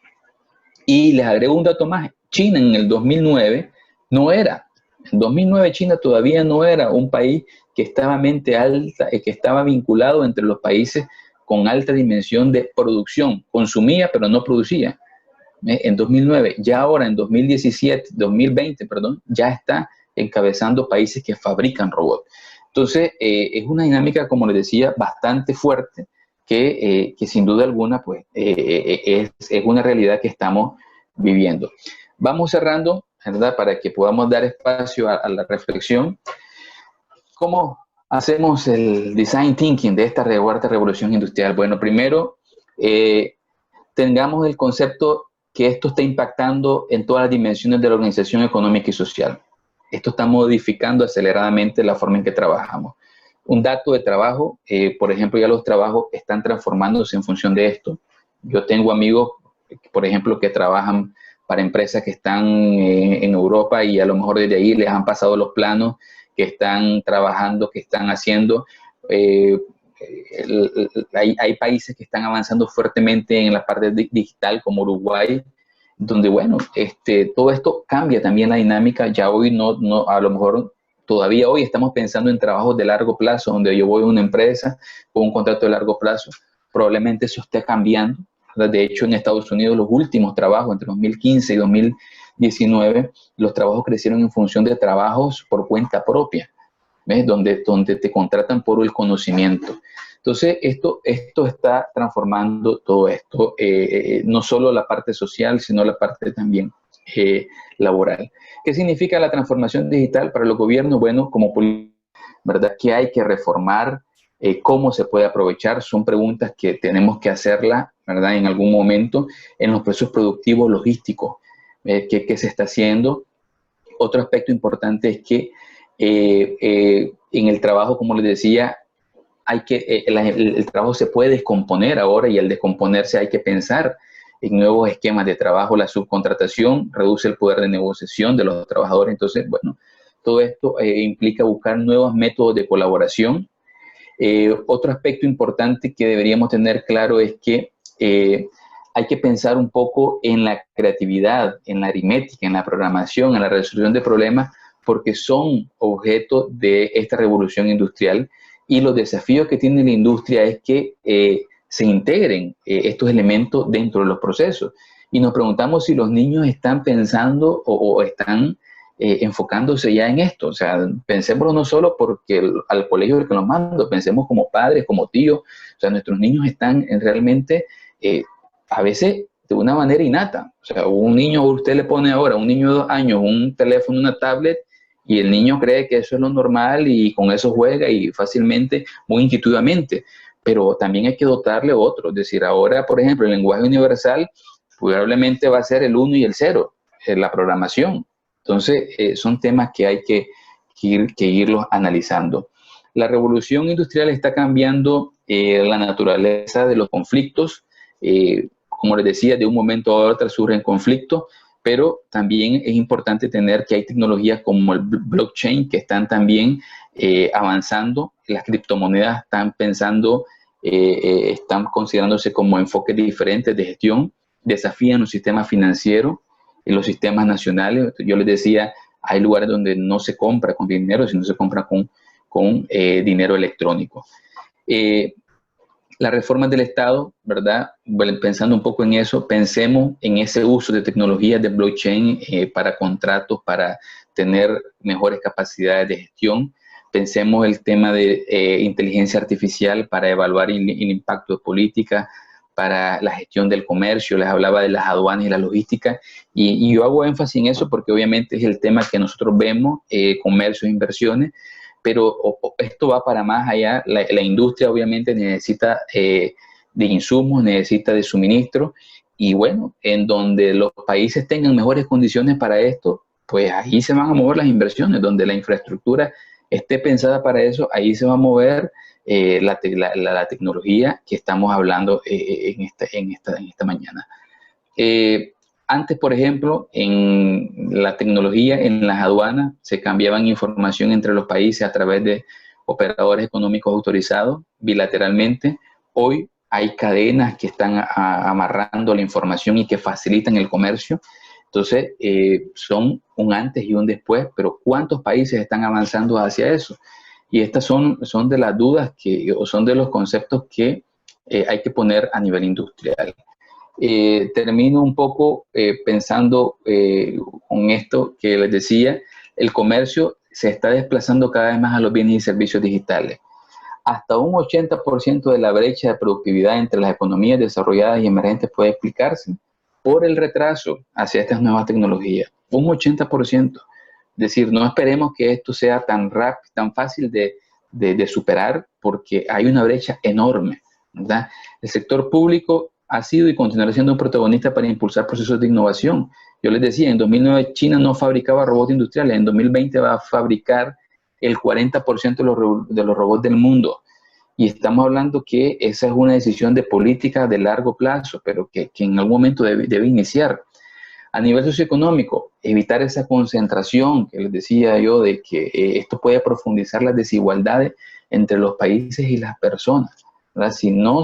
Y les agrego un dato más. China en el 2009 no era. En 2009 China todavía no era un país que estaba que estaba vinculado entre los países con alta dimensión de producción. Consumía, pero no producía. En 2009, ya ahora en 2020, ya está encabezando países que fabrican robots. Entonces, es una dinámica, como les decía, bastante fuerte, que sin duda alguna pues, es una realidad que estamos viviendo. Vamos cerrando, ¿verdad? Para que podamos dar espacio a la reflexión. ¿Cómo hacemos el design thinking de esta cuarta revolución industrial? Bueno, primero, tengamos el concepto que esto está impactando en todas las dimensiones de la organización económica y social. Esto está modificando aceleradamente la forma en que trabajamos. Un dato de trabajo, por ejemplo, ya los trabajos están transformándose en función de esto. Yo tengo amigos, por ejemplo, que trabajan para empresas que están en Europa y a lo mejor desde ahí les han pasado los planos que están trabajando, que están haciendo. Hay países que están avanzando fuertemente en la parte digital, como Uruguay, donde, bueno, todo esto cambia también la dinámica. Ya hoy a lo mejor todavía hoy estamos pensando en trabajos de largo plazo, donde yo voy a una empresa con un contrato de largo plazo. Probablemente eso esté cambiando. De hecho, en Estados Unidos, los últimos trabajos, entre 2015 y 2019, los trabajos crecieron en función de trabajos por cuenta propia, ¿ves? Donde te contratan por el conocimiento. Entonces, esto está transformando todo esto, no solo la parte social, sino la parte también laboral. ¿Qué significa la transformación digital para los gobiernos? Bueno, como ¿verdad? ¿Qué hay que reformar? ¿Cómo se puede aprovechar? Son preguntas que tenemos que hacerlas, ¿verdad? En algún momento en los procesos productivos logísticos. ¿Qué se está haciendo? Otro aspecto importante es que en el trabajo, como les decía, el trabajo se puede descomponer ahora, y al descomponerse hay que pensar en nuevos esquemas de trabajo. La subcontratación reduce el poder de negociación de los trabajadores. Entonces, bueno, todo esto implica buscar nuevos métodos de colaboración. Otro aspecto importante que deberíamos tener claro es que hay que pensar un poco en la creatividad, en la aritmética, en la programación, en la resolución de problemas, porque son objeto de esta revolución industrial, y los desafíos que tiene la industria es que se integren estos elementos dentro de los procesos. Y nos preguntamos si los niños están pensando o están enfocándose ya en esto. O sea, pensemos no solo porque al colegio el que nos mando, pensemos como padres, como tíos. O sea, nuestros niños están realmente, a veces, de una manera innata. O sea, un niño, usted le pone ahora a un niño de 2 años un teléfono, una tablet, y el niño cree que eso es lo normal y con eso juega y fácilmente, muy intuitivamente. Pero también hay que dotarle otro. Es decir, ahora, por ejemplo, el lenguaje universal probablemente va a ser el 1 y el 0, la programación. Entonces, son temas que hay que irlos analizando. La revolución industrial está cambiando la naturaleza de los conflictos. Como les decía, de un momento a otro surgen conflictos, pero también es importante tener que hay tecnologías como el blockchain que están también avanzando. Las criptomonedas están considerándose como enfoques diferentes de gestión, desafían los sistemas financieros y los sistemas nacionales. Yo les decía, hay lugares donde no se compra con dinero, sino se compra con dinero electrónico. Las reformas del Estado, ¿verdad? Bueno, pensando un poco en eso, pensemos en ese uso de tecnologías de blockchain para contratos, para tener mejores capacidades de gestión. Pensemos el tema de inteligencia artificial para evaluar el impacto de políticas, para la gestión del comercio. Les hablaba de las aduanas y la logística, y yo hago énfasis en eso porque obviamente es el tema que nosotros vemos, comercio e inversiones, pero esto va para más allá. La industria obviamente necesita de insumos, necesita de suministro, y bueno, en donde los países tengan mejores condiciones para esto, pues ahí se van a mover las inversiones. Donde la infraestructura esté pensada para eso, ahí se va a mover la tecnología que estamos hablando en esta mañana. Antes, por ejemplo, en la tecnología, en las aduanas, se cambiaban información entre los países a través de operadores económicos autorizados bilateralmente. Hoy hay cadenas que están amarrando la información y que facilitan el comercio. Entonces, son un antes y un después, pero ¿cuántos países están avanzando hacia eso? Y estas son de las dudas o son de los conceptos que hay que poner a nivel industrial. Termino un poco pensando con esto que les decía. El comercio se está desplazando cada vez más a los bienes y servicios digitales. Hasta un 80% de la brecha de productividad entre las economías desarrolladas y emergentes puede explicarse por el retraso hacia estas nuevas tecnologías. Un 80%. Es decir, no esperemos que esto sea tan rápido, tan fácil de superar, porque hay una brecha enorme, ¿verdad? El sector público ha sido y continuará siendo un protagonista para impulsar procesos de innovación. Yo les decía, en 2009 China no fabricaba robots industriales, en 2020 va a fabricar el 40% de los robots del mundo. Y estamos hablando que esa es una decisión de política de largo plazo, pero que en algún momento debe iniciar. A nivel socioeconómico, evitar esa concentración que les decía yo, de que esto puede profundizar las desigualdades entre los países y las personas, ¿verdad? Si no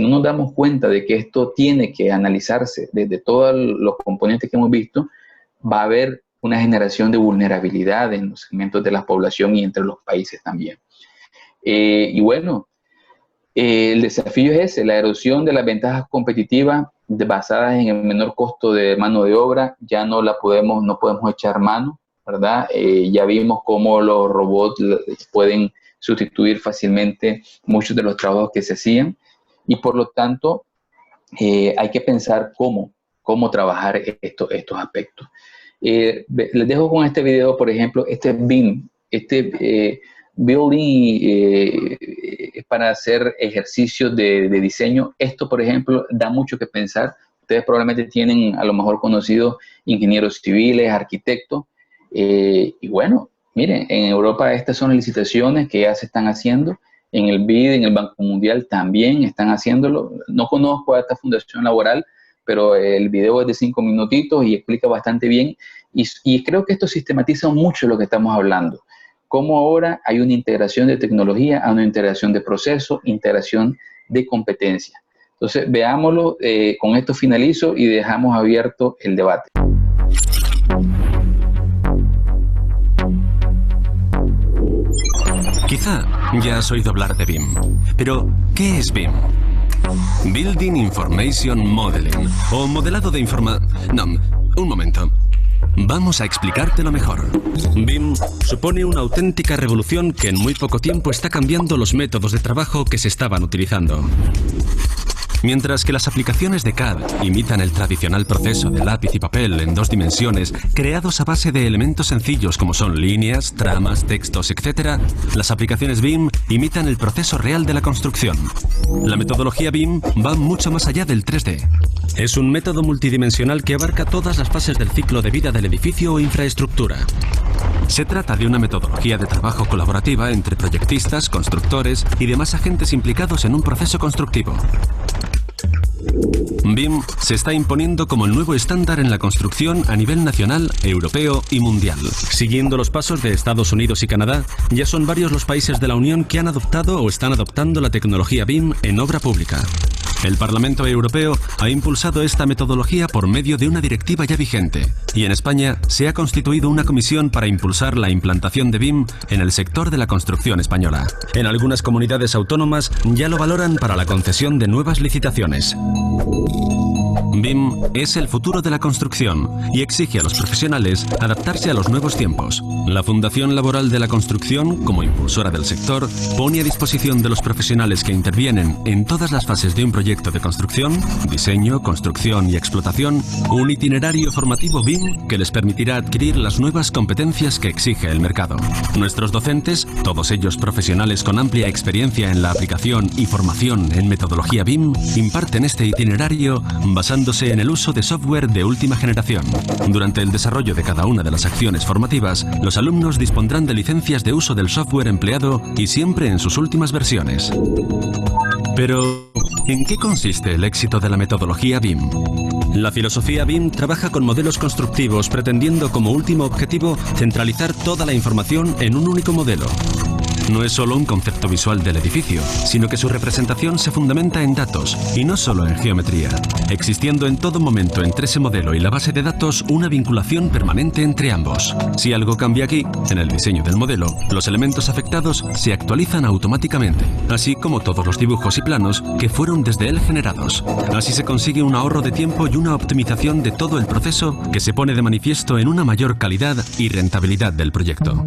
nos damos cuenta de que esto tiene que analizarse desde todos los componentes que hemos visto, va a haber una generación de vulnerabilidad en los segmentos de la población y entre los países también. Y bueno, el desafío es ese, la erosión de las ventajas competitivas basadas en el menor costo de mano de obra. Ya no podemos echar mano, ¿verdad? Ya vimos cómo los robots pueden sustituir fácilmente muchos de los trabajos que se hacían, y por lo tanto hay que pensar cómo trabajar estos aspectos. Les dejo con este video, por ejemplo, este BIM, Building para hacer ejercicios de diseño. Esto, por ejemplo, da mucho que pensar. Ustedes probablemente tienen a lo mejor conocidos ingenieros civiles, arquitectos, y bueno, miren, en Europa estas son licitaciones que ya se están haciendo, en el BID, en el Banco Mundial también están haciéndolo. No conozco a esta fundación laboral, pero el video es de 5 minutitos y explica bastante bien. Y creo que esto sistematiza mucho lo que estamos hablando. Cómo ahora hay una integración de tecnología, hay una integración de procesos, integración de competencia. Entonces, veámoslo, con esto finalizo y dejamos abierto el debate. Quizá ya has oído hablar de BIM, pero ¿qué es BIM? Building Information Modeling, o modelado de No, un momento. Vamos a explicártelo mejor. BIM supone una auténtica revolución que en muy poco tiempo está cambiando los métodos de trabajo que se estaban utilizando. Mientras que las aplicaciones de CAD imitan el tradicional proceso de lápiz y papel en 2 dimensiones, creados a base de elementos sencillos como son líneas, tramas, textos, etc., las aplicaciones BIM imitan el proceso real de la construcción. La metodología BIM va mucho más allá del 3D. Es un método multidimensional que abarca todas las fases del ciclo de vida del edificio o infraestructura. Se trata de una metodología de trabajo colaborativa entre proyectistas, constructores y demás agentes implicados en un proceso constructivo. BIM se está imponiendo como el nuevo estándar en la construcción a nivel nacional, europeo y mundial. Siguiendo los pasos de Estados Unidos y Canadá, ya son varios los países de la Unión que han adoptado o están adoptando la tecnología BIM en obra pública. El Parlamento Europeo ha impulsado esta metodología por medio de una directiva ya vigente, y en España se ha constituido una comisión para impulsar la implantación de BIM en el sector de la construcción española. En algunas comunidades autónomas ya lo valoran para la concesión de nuevas licitaciones. BIM es el futuro de la construcción y exige a los profesionales adaptarse a los nuevos tiempos. La Fundación Laboral de la Construcción, como impulsora del sector, pone a disposición de los profesionales que intervienen en todas las fases de un proyecto de construcción, diseño, construcción y explotación, un itinerario formativo BIM que les permitirá adquirir las nuevas competencias que exige el mercado. Nuestros docentes, todos ellos profesionales con amplia experiencia en la aplicación y formación en metodología BIM, imparten este itinerario basándose en el uso de software de última generación. Durante el desarrollo de cada una de las acciones formativas, los alumnos dispondrán de licencias de uso del software empleado y siempre en sus últimas versiones. Pero, ¿en qué consiste el éxito de la metodología BIM? La filosofía BIM trabaja con modelos constructivos pretendiendo como último objetivo centralizar toda la información en un único modelo. No es solo un concepto visual del edificio, sino que su representación se fundamenta en datos, y no solo en geometría, existiendo en todo momento entre ese modelo y la base de datos una vinculación permanente entre ambos. Si algo cambia aquí, en el diseño del modelo, los elementos afectados se actualizan automáticamente, así como todos los dibujos y planos que fueron desde él generados. Así se consigue un ahorro de tiempo y una optimización de todo el proceso que se pone de manifiesto en una mayor calidad y rentabilidad del proyecto.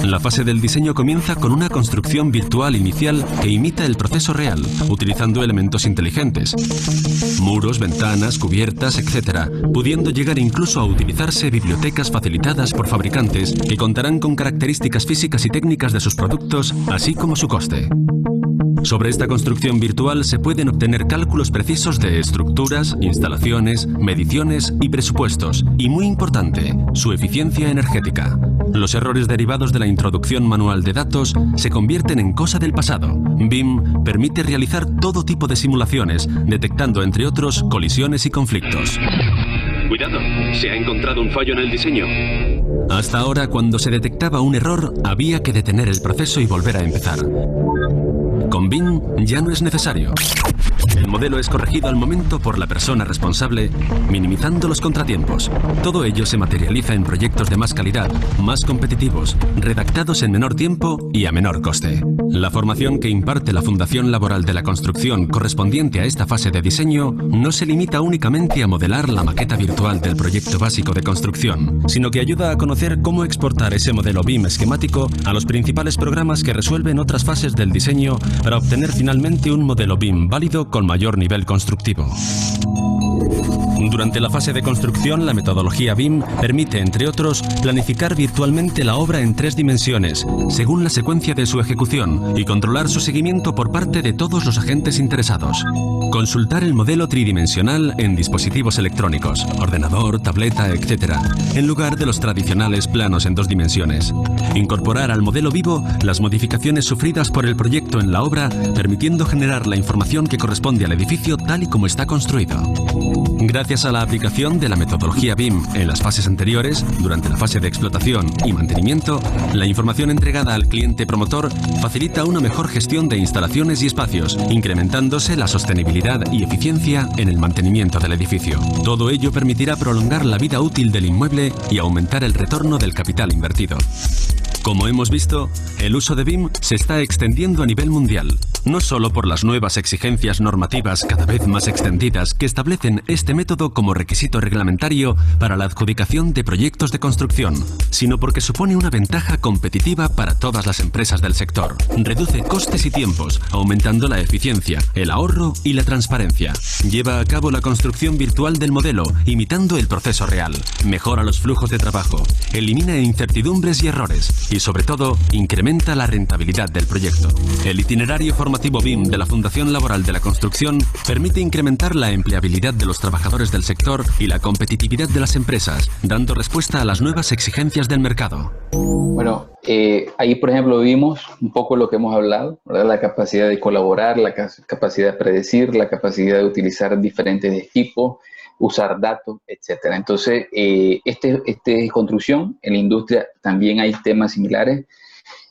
La fase del diseño comienza con una construcción virtual inicial que imita el proceso real, utilizando elementos inteligentes, muros, ventanas, cubiertas, etc., pudiendo llegar incluso a utilizarse bibliotecas facilitadas por fabricantes que contarán con características físicas y técnicas de sus productos, así como su coste. Sobre esta construcción virtual se pueden obtener cálculos precisos de estructuras, instalaciones, mediciones y presupuestos, y muy importante, su eficiencia energética. Los errores derivados de la introducción manual de datos se convierten en cosa del pasado. BIM permite realizar todo tipo de simulaciones, detectando entre otros colisiones y conflictos. Cuidado, se ha encontrado un fallo en el diseño. Hasta ahora, cuando se detectaba un error, había que detener el proceso y volver a empezar. Con BIM ya no es necesario. El modelo es corregido al momento por la persona responsable, minimizando los contratiempos. Todo ello se materializa en proyectos de más calidad, más competitivos, redactados en menor tiempo y a menor coste. La formación que imparte la Fundación Laboral de la Construcción correspondiente a esta fase de diseño no se limita únicamente a modelar la maqueta virtual del proyecto básico de construcción, sino que ayuda a conocer cómo exportar ese modelo BIM esquemático a los principales programas que resuelven otras fases del diseño para obtener finalmente un modelo BIM válido con mayor nivel constructivo. Durante la fase de construcción, la metodología BIM permite, entre otros, planificar virtualmente la obra en 3 dimensiones, según la secuencia de su ejecución, y controlar su seguimiento por parte de todos los agentes interesados. Consultar el modelo tridimensional en dispositivos electrónicos, ordenador, tableta, etc., en lugar de los tradicionales planos en 2 dimensiones. Incorporar al modelo vivo las modificaciones sufridas por el proyecto en la obra, permitiendo generar la información que corresponde al edificio tal y como está construido. Gracias a la aplicación de la metodología BIM en las fases anteriores, durante la fase de explotación y mantenimiento, la información entregada al cliente promotor facilita una mejor gestión de instalaciones y espacios, incrementándose la sostenibilidad y eficiencia en el mantenimiento del edificio. Todo ello permitirá prolongar la vida útil del inmueble y aumentar el retorno del capital invertido. Como hemos visto, el uso de BIM se está extendiendo a nivel mundial, no solo por las nuevas exigencias normativas cada vez más extendidas que establecen este método como requisito reglamentario para la adjudicación de proyectos de construcción, sino porque supone una ventaja competitiva para todas las empresas del sector. Reduce costes y tiempos, aumentando la eficiencia, el ahorro y la transparencia. Lleva a cabo la construcción virtual del modelo, imitando el proceso real. Mejora los flujos de trabajo, elimina incertidumbres y errores, y sobre todo, incrementa la rentabilidad del proyecto. El itinerario formativo BIM de la Fundación Laboral de la Construcción permite incrementar la empleabilidad de los trabajadores del sector y la competitividad de las empresas, dando respuesta a las nuevas exigencias del mercado. Bueno, ahí por ejemplo vimos un poco lo que hemos hablado, ¿verdad? La capacidad de colaborar, la capacidad de predecir, la capacidad de utilizar diferentes equipos, usar datos, etcétera. Entonces, este construcción, en la industria también hay temas similares.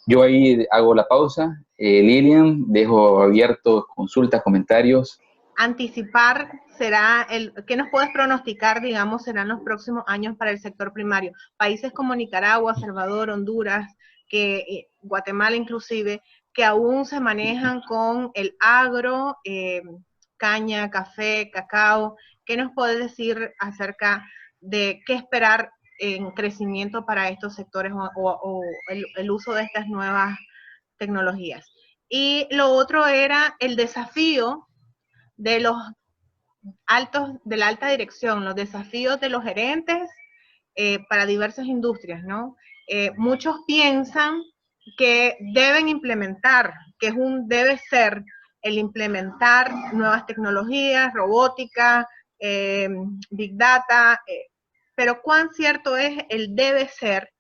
Yo ahí hago la pausa. Lilian, dejo abiertos consultas, comentarios. Anticipar será ¿qué nos puedes pronosticar, digamos, serán los próximos años para el sector primario? Países como Nicaragua, Salvador, Honduras, Guatemala inclusive, que aún se manejan con el agro, caña, café, cacao. ¿Qué nos puedes decir acerca de qué esperar en crecimiento para estos sectores o el uso de estas nuevas tecnologías? Y lo otro era el desafío de la alta dirección, los desafíos de los gerentes para diversas industrias, ¿no? Muchos piensan que deben implementar, debe ser el implementar nuevas tecnologías, robótica, Big Data, pero ¿cuán cierto es el debe ser?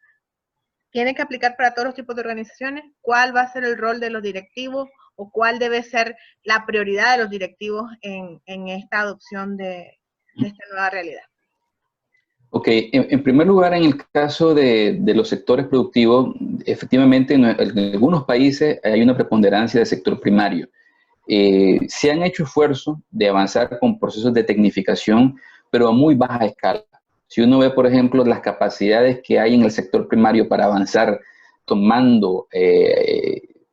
¿Tiene que aplicar para todos los tipos de organizaciones? ¿Cuál va a ser el rol de los directivos o cuál debe ser la prioridad de los directivos en esta adopción de esta nueva realidad? Ok, en primer lugar, en el caso de los sectores productivos, efectivamente en algunos países hay una preponderancia del sector primario. Se han hecho esfuerzos de avanzar con procesos de tecnificación, pero a muy baja escala. Si uno ve, por ejemplo, las capacidades que hay en el sector primario para avanzar tomando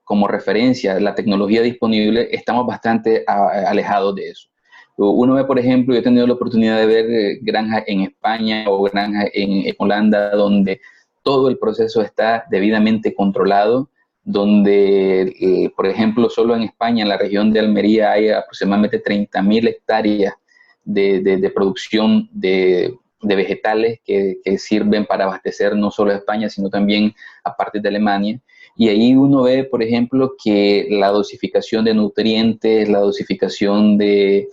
como referencia la tecnología disponible, estamos bastante alejados de eso. Uno ve, por ejemplo, yo he tenido la oportunidad de ver granjas en España o granjas en Holanda, donde todo el proceso está debidamente controlado, donde, por ejemplo, solo en España, en la región de Almería, hay aproximadamente 30.000 hectáreas de producción de vegetales que sirven para abastecer no solo a España, sino también a partes de Alemania. Y ahí uno ve, por ejemplo, que la dosificación de nutrientes, la dosificación de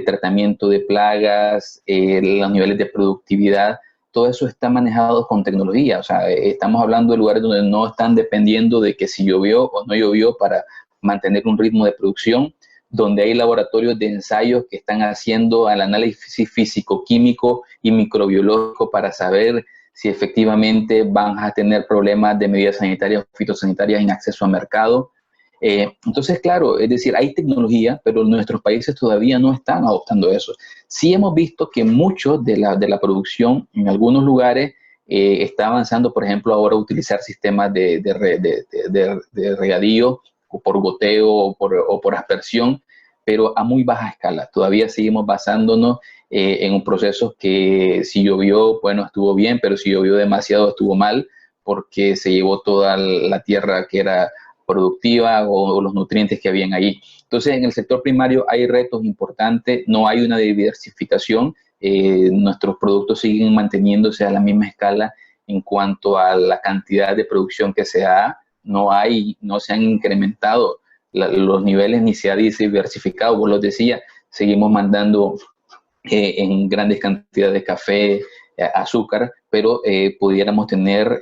tratamiento de plagas, los niveles de productividad, todo eso está manejado con tecnología. O sea, estamos hablando de lugares donde no están dependiendo de que si llovió o no llovió para mantener un ritmo de producción, donde hay laboratorios de ensayos que están haciendo el análisis físico-químico y microbiológico para saber si efectivamente van a tener problemas de medidas sanitarias o fitosanitarias en acceso a mercado. Entonces, claro, es decir, hay tecnología, pero nuestros países todavía no están adoptando eso. Sí hemos visto que mucho de la producción en algunos lugares está avanzando, por ejemplo, ahora a utilizar sistemas de regadío o por goteo o por aspersión, pero a muy baja escala. Todavía seguimos basándonos en un proceso que si llovió, bueno, estuvo bien, pero si llovió demasiado estuvo mal, porque se llevó toda la tierra que era productiva o los nutrientes que habían ahí. Entonces, en el sector primario hay retos importantes, no hay una diversificación, nuestros productos siguen manteniéndose a la misma escala en cuanto a la cantidad de producción que se da. No se han incrementado los niveles ni se ha diversificado. Vos lo decías, seguimos mandando en grandes cantidades de café, azúcar, pero pudiéramos tener,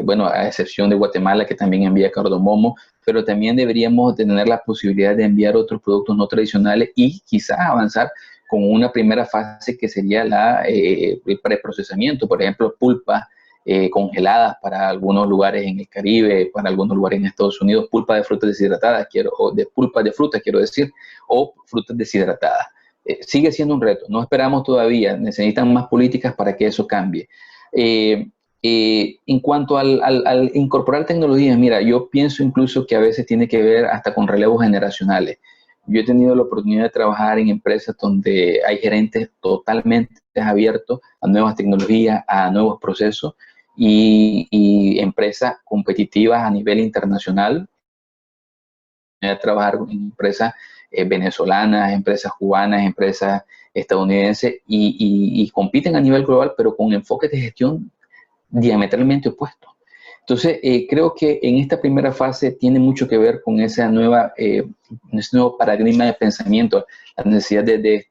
bueno, a excepción de Guatemala, que también envía cardamomo, pero también deberíamos tener la posibilidad de enviar otros productos no tradicionales y quizás avanzar con una primera fase que sería el preprocesamiento, por ejemplo, pulpas congeladas para algunos lugares en el Caribe, para algunos lugares en Estados Unidos, pulpa de frutas deshidratadas, o de pulpa de frutas, quiero decir, o frutas deshidratadas. Sigue siendo un reto, no esperamos todavía, necesitan más políticas para que eso cambie. En cuanto al incorporar tecnologías, mira, yo pienso incluso que a veces tiene que ver hasta con relevos generacionales. Yo he tenido la oportunidad de trabajar en empresas donde hay gerentes totalmente abiertos a nuevas tecnologías, a nuevos procesos y empresas competitivas a nivel internacional. De trabajar en empresas venezolanas, empresas cubanas, empresas estadounidenses y compiten a nivel global, pero con enfoques de gestión diametralmente opuestos. Entonces, creo que en esta primera fase tiene mucho que ver con ese nuevo paradigma de pensamiento, la necesidad de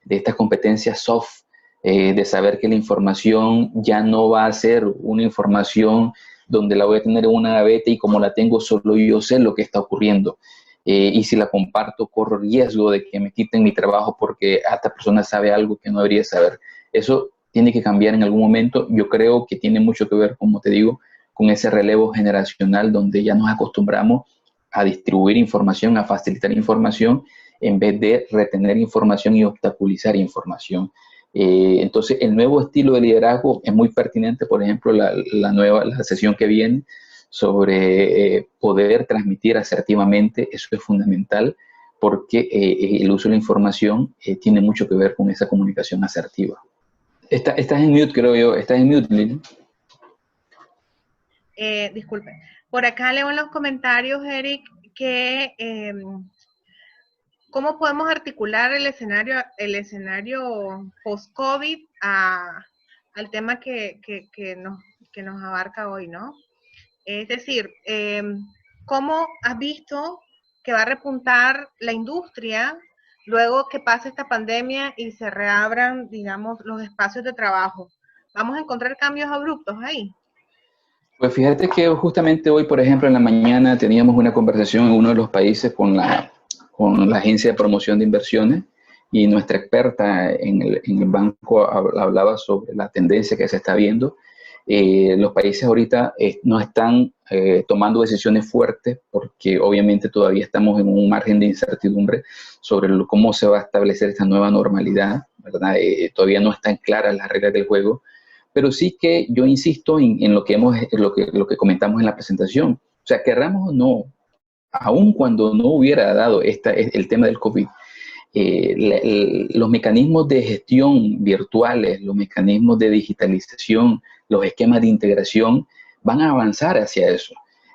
estas competencias soft, de saber que la información ya no va a ser una información donde la voy a tener en una gaveta y como la tengo solo yo sé lo que está ocurriendo. Y si la comparto, corro riesgo de que me quiten mi trabajo porque esta persona sabe algo que no debería saber. Eso tiene que cambiar en algún momento. Yo creo que tiene mucho que ver, como te digo, con ese relevo generacional donde ya nos acostumbramos a distribuir información, a facilitar información, en vez de retener información y obstaculizar información. Entonces, el nuevo estilo de liderazgo es muy pertinente. Por ejemplo, la sesión que viene sobre poder transmitir asertivamente, eso es fundamental porque el uso de la información tiene mucho que ver con esa comunicación asertiva. Estás en mute, creo yo. Estás en mute, Lili. Disculpe. Por acá leo en los comentarios, Eric, que ¿cómo podemos articular el escenario post-COVID al tema que nos abarca hoy, ¿no? Es decir, ¿cómo has visto que va a repuntar la industria luego que pase esta pandemia y se reabran, digamos, los espacios de trabajo? ¿Vamos a encontrar cambios abruptos ahí? Pues fíjate que justamente hoy, por ejemplo, en la mañana teníamos una conversación en uno de los países con la Agencia de Promoción de Inversiones y nuestra experta en el banco hablaba sobre la tendencia que se está viendo. Los países ahorita no están tomando decisiones fuertes porque obviamente todavía estamos en un margen de incertidumbre sobre cómo se va a establecer esta nueva normalidad, ¿verdad? Todavía no están claras las reglas del juego, pero sí que yo insisto en lo que comentamos en la presentación. O sea, querramos o no, aun cuando no hubiera dado el tema del COVID, los mecanismos de gestión virtuales, los mecanismos de digitalización, los esquemas de integración van a avanzar hacia eso.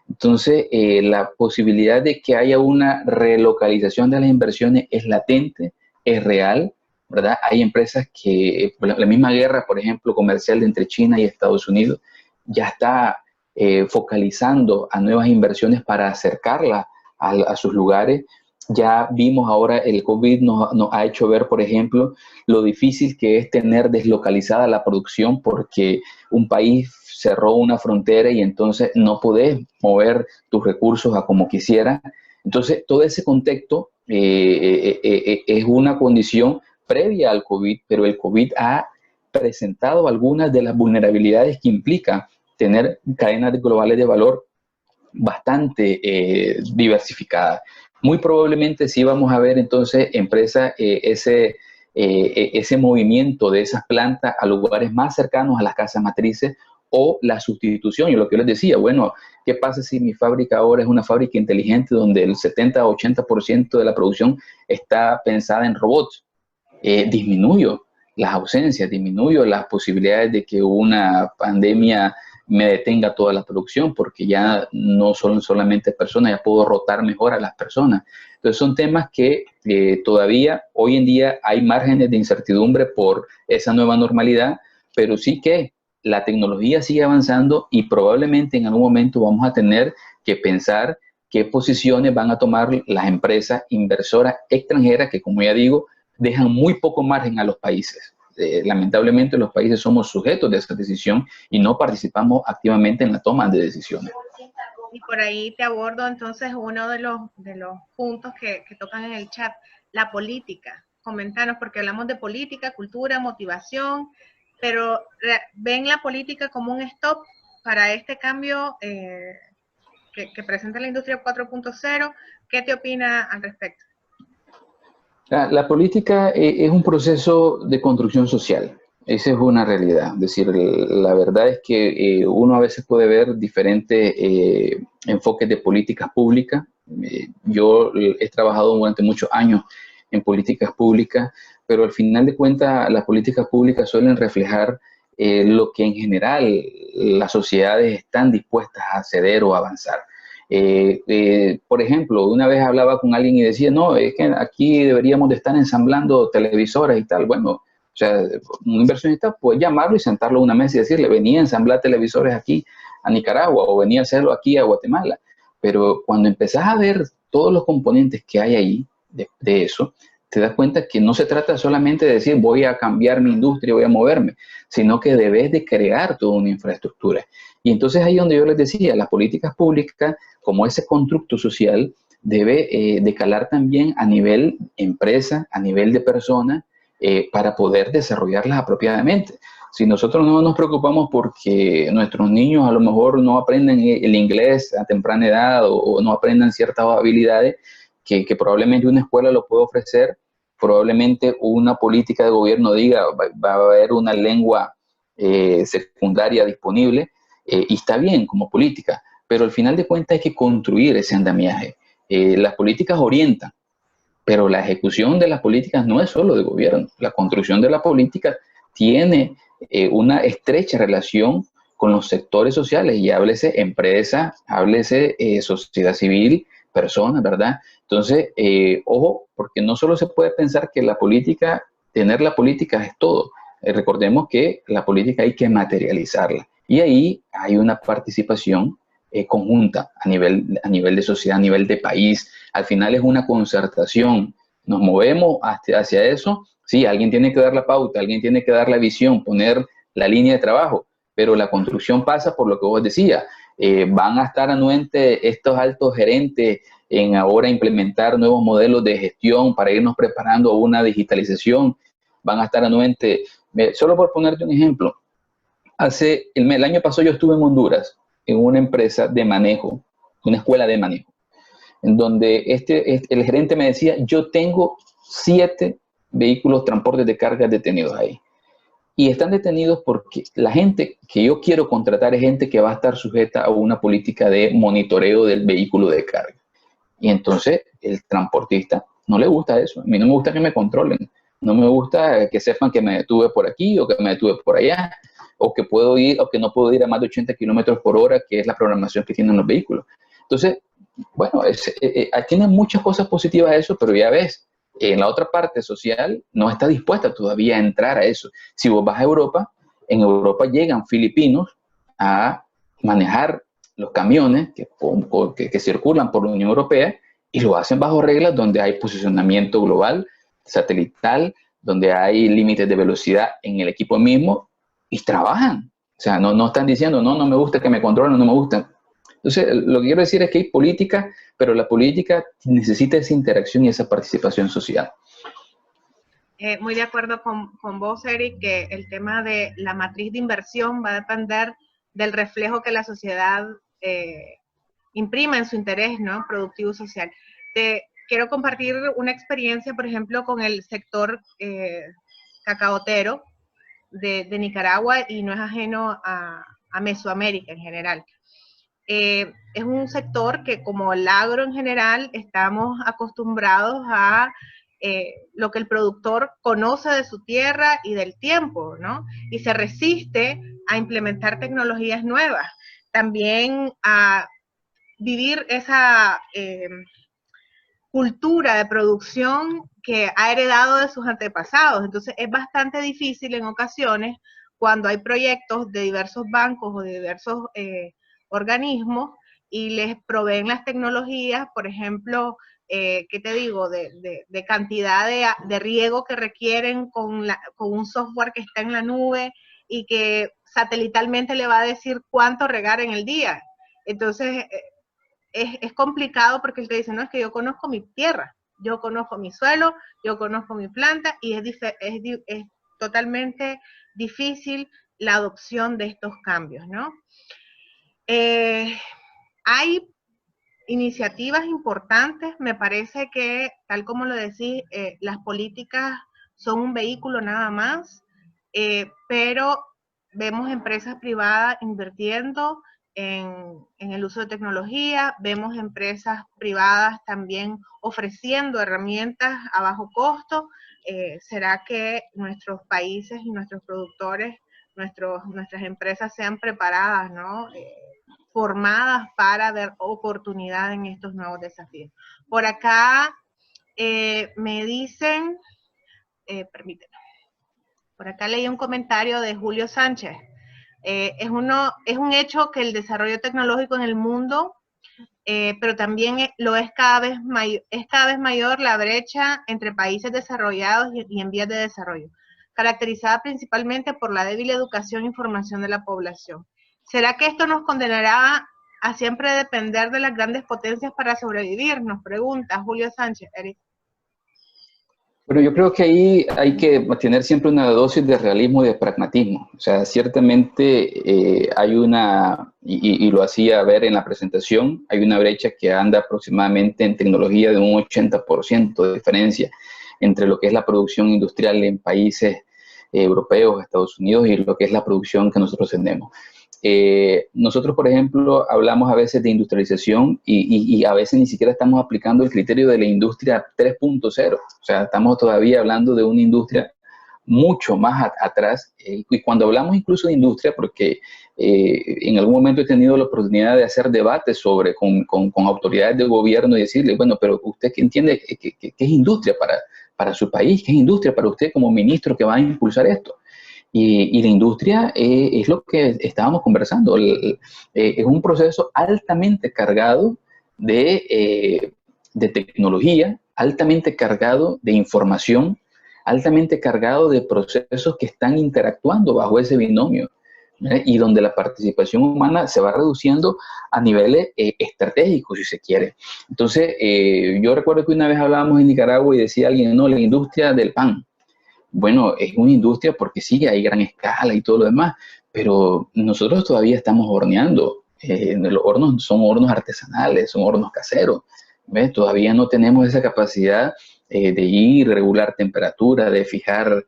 Entonces, la posibilidad de que haya una relocalización de las inversiones es latente, es real, ¿verdad? Hay empresas que, la misma guerra, por ejemplo, comercial entre China y Estados Unidos, ya está focalizando a nuevas inversiones para acercarlas a sus lugares. Ya vimos ahora, el COVID nos ha hecho ver, por ejemplo, lo difícil que es tener deslocalizada la producción porque un país cerró una frontera y entonces no podés mover tus recursos a como quisiera. Entonces, todo ese contexto es una condición previa al COVID, pero el COVID ha presentado algunas de las vulnerabilidades que implica tener cadenas globales de valor bastante diversificadas. Muy probablemente sí vamos a ver entonces empresas, ese movimiento de esas plantas a lugares más cercanos a las casas matrices o la sustitución. Y lo que yo les decía, bueno, ¿qué pasa si mi fábrica ahora es una fábrica inteligente donde el 70-80% de la producción está pensada en robots? Disminuyo las ausencias, disminuyo las posibilidades de que una pandemia me detenga toda la producción, porque ya no son solamente personas, ya puedo rotar mejor a las personas. Entonces son temas que todavía hoy en día hay márgenes de incertidumbre por esa nueva normalidad, pero sí que la tecnología sigue avanzando y probablemente en algún momento vamos a tener que pensar qué posiciones van a tomar las empresas inversoras extranjeras que, como ya digo, dejan muy poco margen a los países. Lamentablemente los países somos sujetos de esa decisión y no participamos activamente en la toma de decisiones. Y por ahí te abordo entonces uno de los puntos que tocan en el chat, la política. Comentanos, porque hablamos de política, cultura, motivación, pero ¿ven la política como un stop para este cambio que presenta la industria 4.0? ¿Qué te opina al respecto? La política es un proceso de construcción social, esa es una realidad. Es decir, la verdad es que uno a veces puede ver diferentes enfoques de políticas públicas. Yo he trabajado durante muchos años en políticas públicas, pero al final de cuentas las políticas públicas suelen reflejar lo que en general las sociedades están dispuestas a ceder o avanzar. Por ejemplo, una vez hablaba con alguien y decía, no, es que aquí deberíamos de estar ensamblando televisores y tal. Bueno, o sea, un inversionista puede llamarlo y sentarlo a una mesa y decirle, venía a ensamblar televisores aquí a Nicaragua o venía a hacerlo aquí a Guatemala. Pero cuando empezás a ver todos los componentes que hay ahí de eso, te das cuenta que no se trata solamente de decir voy a cambiar mi industria, voy a moverme, sino que debes de crear toda una infraestructura. Y entonces ahí donde yo les decía, las políticas públicas, como ese constructo social, debe de calar también a nivel empresa, a nivel de persona, para poder desarrollarlas apropiadamente. Si nosotros no nos preocupamos porque nuestros niños a lo mejor no aprenden el inglés a temprana edad o no aprendan ciertas habilidades que probablemente una escuela lo puede ofrecer, probablemente una política de gobierno diga va a haber una lengua secundaria disponible, y está bien como política, pero al final de cuentas hay que construir ese andamiaje. Las políticas orientan, pero la ejecución de las políticas no es solo de gobierno. La construcción de la política tiene una estrecha relación con los sectores sociales, y háblese empresa, háblese sociedad civil, personas, ¿verdad? Entonces, ojo, porque no solo se puede pensar que la política, tener la política es todo. Recordemos que la política hay que materializarla. Y ahí hay una participación conjunta a nivel de sociedad, a nivel de país. Al final es una concertación. Nos movemos hacia eso. Sí, alguien tiene que dar la pauta, alguien tiene que dar la visión, poner la línea de trabajo, pero la construcción pasa por lo que vos decías. Van a estar anuentes estos altos gerentes en ahora implementar nuevos modelos de gestión para irnos preparando a una digitalización. Van a estar anuentes, solo por ponerte un ejemplo, el año pasado yo estuve en Honduras, en una empresa de manejo, una escuela de manejo, en donde el gerente me decía, yo tengo 7 vehículos transportes de carga detenidos ahí. Y están detenidos porque la gente que yo quiero contratar es gente que va a estar sujeta a una política de monitoreo del vehículo de carga. Y entonces el transportista no le gusta eso. A mí no me gusta que me controlen. No me gusta que sepan que me detuve por aquí o que me detuve por allá, o que puedo ir o que no puedo ir a más de 80 kilómetros por hora, que es la programación que tienen los vehículos. Entonces, bueno, tiene muchas cosas positivas eso, pero ya ves, en la otra parte social no está dispuesta todavía a entrar a eso. Si vos vas a Europa, en Europa llegan filipinos a manejar los camiones que circulan por la Unión Europea y lo hacen bajo reglas donde hay posicionamiento global, satelital, donde hay límites de velocidad en el equipo mismo y trabajan. O sea, no están diciendo, no me gusta que me controlen, no me gusta. Entonces, lo que quiero decir es que hay política, pero la política necesita esa interacción y esa participación social. Muy de acuerdo con vos, Eric, que el tema de la matriz de inversión va a depender del reflejo que la sociedad imprima en su interés, ¿no?, productivo social. Quiero compartir una experiencia, por ejemplo, con el sector cacaotero de Nicaragua, y no es ajeno a Mesoamérica en general. Es un sector que, como el agro en general, estamos acostumbrados a lo que el productor conoce de su tierra y del tiempo, ¿no? Y se resiste a implementar tecnologías nuevas. También a vivir esa cultura de producción que ha heredado de sus antepasados. Entonces es bastante difícil en ocasiones cuando hay proyectos de diversos bancos o de diversos organismos y les proveen las tecnologías, por ejemplo, ¿qué te digo? De cantidad de riego que requieren con un software que está en la nube y que satelitalmente le va a decir cuánto regar en el día. Entonces, es complicado porque él te dice, no, es que yo conozco mi tierra, yo conozco mi suelo, yo conozco mi planta, y es totalmente difícil la adopción de estos cambios, ¿no? Hay iniciativas importantes, me parece que, tal como lo decís, las políticas son un vehículo nada más, pero vemos empresas privadas invirtiendo en el uso de tecnología, vemos empresas privadas también ofreciendo herramientas a bajo costo. ¿Será que nuestros países y nuestros productores, nuestras empresas sean preparadas, ¿no? Formadas para ver oportunidad en estos nuevos desafíos? Por acá me dicen, permíteme, por acá leí un comentario de Julio Sánchez. Es un hecho que el desarrollo tecnológico en el mundo, pero también es cada vez mayor la brecha entre países desarrollados y en vías de desarrollo, caracterizada principalmente por la débil educación e información de la población. ¿Será que esto nos condenará a siempre depender de las grandes potencias para sobrevivir? Nos pregunta Julio Sánchez. Eric. Bueno, yo creo que ahí hay que tener siempre una dosis de realismo y de pragmatismo. O sea, ciertamente hay una, y lo hacía ver en la presentación, hay una brecha que anda aproximadamente en tecnología de un 80% de diferencia entre lo que es la producción industrial en países europeos, Estados Unidos, y lo que es la producción que nosotros tenemos. Nosotros, por ejemplo, hablamos a veces de industrialización y a veces ni siquiera estamos aplicando el criterio de la industria 3.0. O sea, estamos todavía hablando de una industria mucho más atrás. Y cuando hablamos incluso de industria, porque en algún momento he tenido la oportunidad de hacer debates con autoridades de gobierno y decirles, bueno, pero ¿usted qué entiende qué es industria para su país? ¿Qué es industria para usted como ministro que va a impulsar esto? Y la industria es lo que estábamos conversando. Es un proceso altamente cargado de tecnología, altamente cargado de información, altamente cargado de procesos que están interactuando bajo ese binomio, y donde la participación humana se va reduciendo a niveles estratégicos, si se quiere. Entonces, yo recuerdo que una vez hablábamos en Nicaragua y decía alguien, no, la industria del pan. Bueno, es una industria porque sí, hay gran escala y todo lo demás, pero nosotros todavía estamos horneando. Los hornos son hornos artesanales, son hornos caseros. ¿Ves? Todavía no tenemos esa capacidad de ir, regular temperatura, de fijar,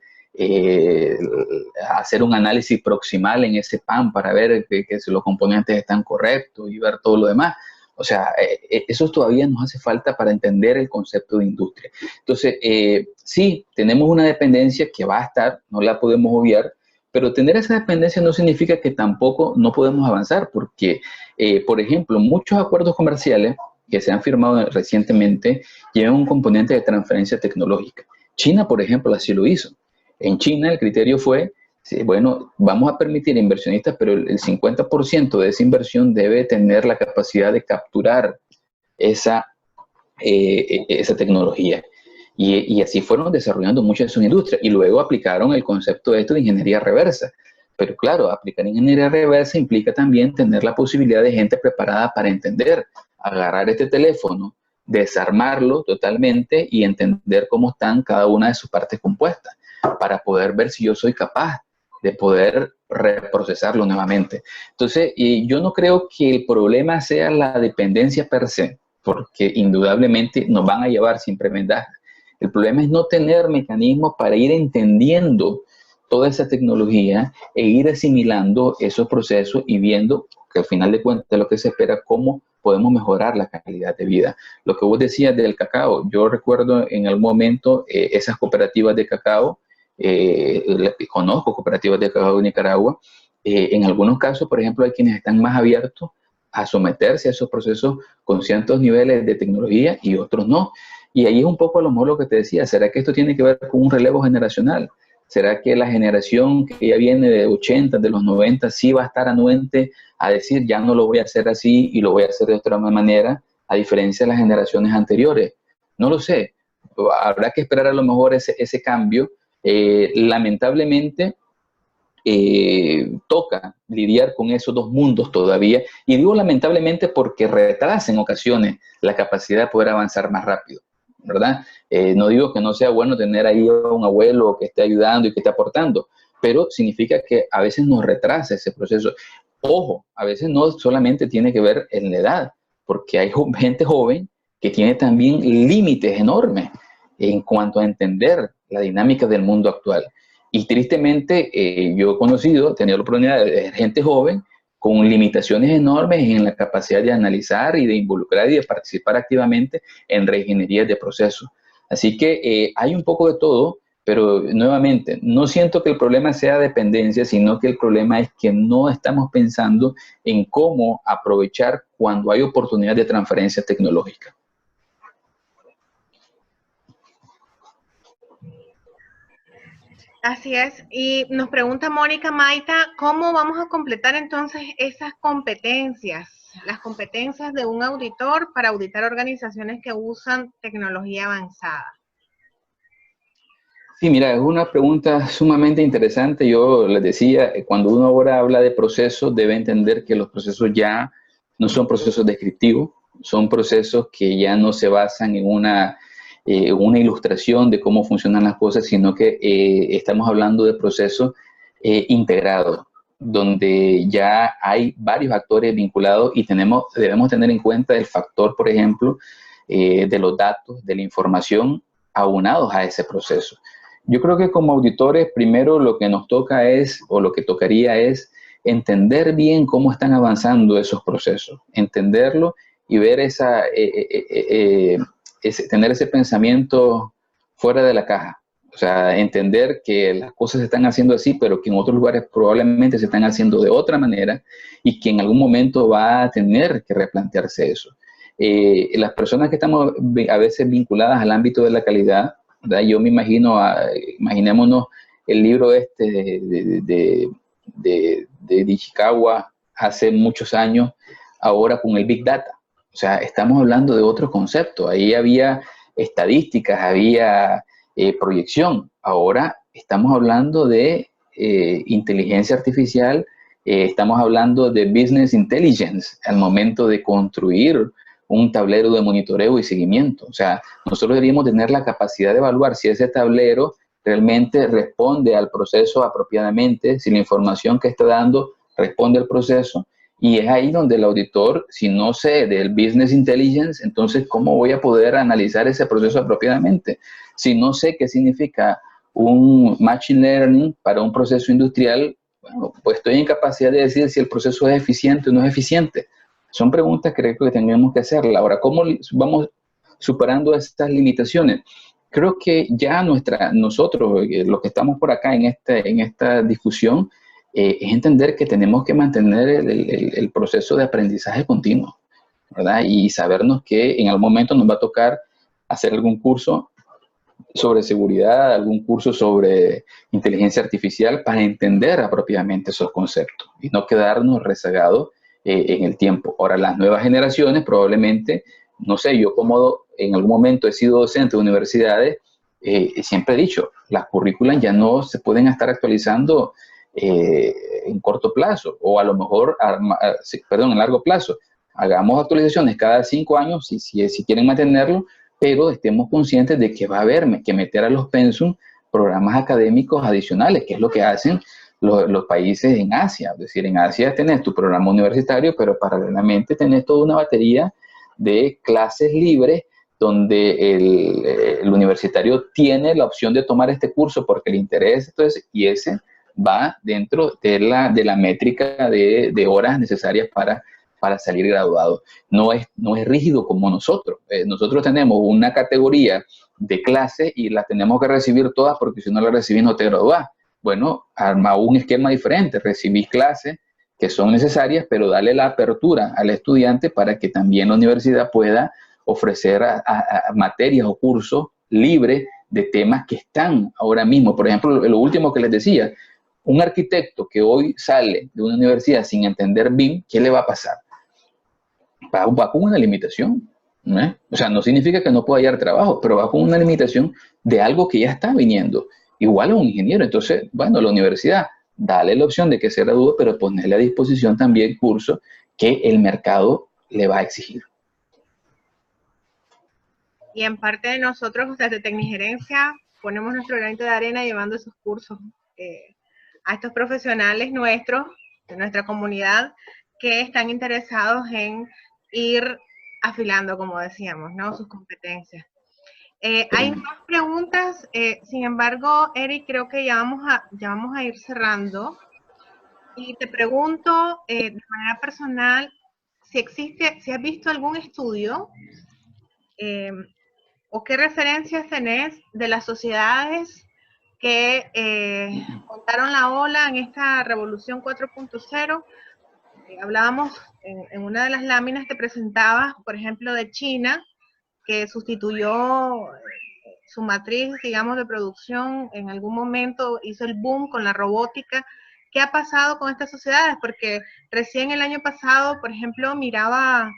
hacer un análisis proximal en ese pan para ver que los componentes están correctos y ver todo lo demás. O sea, eso todavía nos hace falta para entender el concepto de industria. Entonces, sí, tenemos una dependencia que va a estar, no la podemos obviar, pero tener esa dependencia no significa que tampoco no podemos avanzar, porque, por ejemplo, muchos acuerdos comerciales que se han firmado recientemente llevan un componente de transferencia tecnológica. China, por ejemplo, así lo hizo. En China el criterio fue, bueno, vamos a permitir a inversionistas, pero el 50% de esa inversión debe tener la capacidad de capturar esa tecnología. Y así fueron desarrollando muchas de sus industrias. Y luego aplicaron el concepto de esto de ingeniería reversa. Pero claro, aplicar ingeniería reversa implica también tener la posibilidad de gente preparada para entender, agarrar este teléfono, desarmarlo totalmente y entender cómo están cada una de sus partes compuestas, para poder ver si yo soy capaz de poder reprocesarlo nuevamente. Entonces, yo no creo que el problema sea la dependencia per se, porque indudablemente nos van a llevar siempre ventaja. El problema es no tener mecanismos para ir entendiendo toda esa tecnología e ir asimilando esos procesos y viendo que al final de cuentas lo que se espera, cómo podemos mejorar la calidad de vida. Lo que vos decías del cacao, yo recuerdo en algún momento esas cooperativas de cacao, conozco cooperativas de cacao de Nicaragua, en algunos casos, por ejemplo, hay quienes están más abiertos a someterse a esos procesos con ciertos niveles de tecnología y otros no. Y ahí es un poco a lo mejor lo que te decía, ¿será que esto tiene que ver con un relevo generacional? ¿Será que la generación que ya viene de 80, de los 90, sí va a estar anuente a decir, ya no lo voy a hacer así y lo voy a hacer de otra manera, a diferencia de las generaciones anteriores? No lo sé. Habrá que esperar a lo mejor ese cambio. Lamentablemente, toca lidiar con esos dos mundos todavía. Y digo lamentablemente porque retrasa en ocasiones la capacidad de poder avanzar más rápido, ¿verdad? No digo que no sea bueno tener ahí a un abuelo que esté ayudando y que esté aportando, pero significa que a veces nos retrasa ese proceso. Ojo, a veces no solamente tiene que ver en la edad, porque hay gente joven que tiene también límites enormes en cuanto a entender la dinámica del mundo actual. Y tristemente yo he conocido, he tenido la oportunidad de ver gente joven con limitaciones enormes en la capacidad de analizar y de involucrar y de participar activamente en reingenierías de procesos. Así que hay un poco de todo, pero nuevamente, no siento que el problema sea dependencia, sino que el problema es que no estamos pensando en cómo aprovechar cuando hay oportunidad de transferencia tecnológica. Así es, y nos pregunta Mónica Maita, ¿cómo vamos a completar entonces esas competencias, las competencias de un auditor para auditar organizaciones que usan tecnología avanzada? Sí, mira, es una pregunta sumamente interesante. Yo les decía, cuando uno ahora habla de procesos, debe entender que los procesos ya no son procesos descriptivos, son procesos que ya no se basan en una ilustración de cómo funcionan las cosas, sino que estamos hablando de procesos integrados, donde ya hay varios actores vinculados y debemos tener en cuenta el factor, por ejemplo, de los datos, de la información aunados a ese proceso. Yo creo que como auditores, primero lo que nos toca es, o lo que tocaría es, entender bien cómo están avanzando esos procesos, entenderlo y ver tener ese pensamiento fuera de la caja. O sea, entender que las cosas se están haciendo así, pero que en otros lugares probablemente se están haciendo de otra manera y que en algún momento va a tener que replantearse eso. Las personas que estamos a veces vinculadas al ámbito de la calidad, ¿verdad? Yo me imagino, imaginémonos el libro de Ishikawa hace muchos años, ahora con el Big Data. O sea, estamos hablando de otro concepto. Ahí había estadísticas, había proyección. Ahora estamos hablando de inteligencia artificial, estamos hablando de business intelligence al momento de construir un tablero de monitoreo y seguimiento. O sea, nosotros deberíamos tener la capacidad de evaluar si ese tablero realmente responde al proceso apropiadamente, si la información que está dando responde al proceso. Y es ahí donde el auditor, si no sé del business intelligence, entonces, ¿cómo voy a poder analizar ese proceso apropiadamente? Si no sé qué significa un machine learning para un proceso industrial, bueno, pues estoy en capacidad de decir si el proceso es eficiente o no es eficiente. Son preguntas que creo que tendríamos que hacerla. Ahora, ¿cómo vamos superando estas limitaciones? Creo que ya nosotros, los que estamos por acá en esta discusión, es entender que tenemos que mantener el proceso de aprendizaje continuo, ¿verdad? Y sabernos que en algún momento nos va a tocar hacer algún curso sobre seguridad, algún curso sobre inteligencia artificial para entender apropiadamente esos conceptos y no quedarnos rezagados en el tiempo. Ahora, las nuevas generaciones probablemente, no sé, yo como en algún momento he sido docente de universidades, siempre he dicho, las currículas ya no se pueden estar actualizando en corto plazo o a lo mejor, en largo plazo. Hagamos actualizaciones cada 5 años si quieren mantenerlo, pero estemos conscientes de que va a haber que meter a los pensum programas académicos adicionales, que es lo que hacen los países en Asia. Es decir, en Asia tenés tu programa universitario, pero paralelamente tenés toda una batería de clases libres donde el universitario tiene la opción de tomar este curso porque le interesa, entonces, y ese va dentro de la métrica de horas necesarias para para salir graduado. No es rígido como nosotros. Nosotros tenemos una categoría de clase y la tenemos que recibir todas porque si no la recibís no te gradúas. Bueno, arma un esquema diferente, recibís clases que son necesarias, pero dale la apertura al estudiante para que también la universidad pueda ofrecer a materias o cursos libres de temas que están ahora mismo. Por ejemplo, lo último que les decía, un arquitecto que hoy sale de una universidad sin entender BIM, ¿qué le va a pasar? Va con una limitación, ¿no? O sea, no significa que no pueda hallar trabajo, pero va con una limitación de algo que ya está viniendo. Igual a un ingeniero. Entonces, bueno, la universidad, dale la opción de que se gradúe, pero ponerle a disposición también cursos que el mercado le va a exigir. Y en parte de nosotros, desde Tecnigerencia, ponemos nuestro granito de arena llevando esos cursos a estos profesionales nuestros, de nuestra comunidad, que están interesados en ir afilando, como decíamos, ¿no? Sus competencias. Hay más preguntas, sin embargo, Eric, creo que ya vamos a ir cerrando. Y te pregunto, de manera personal, si has visto algún estudio o qué referencias tenés de las sociedades que montaron la ola en esta revolución 4.0. Hablábamos en una de las láminas que presentabas, por ejemplo, de China, que sustituyó su matriz, digamos, de producción, en algún momento hizo el boom con la robótica. ¿Qué ha pasado con estas sociedades? Porque recién el año pasado, por ejemplo, miraba,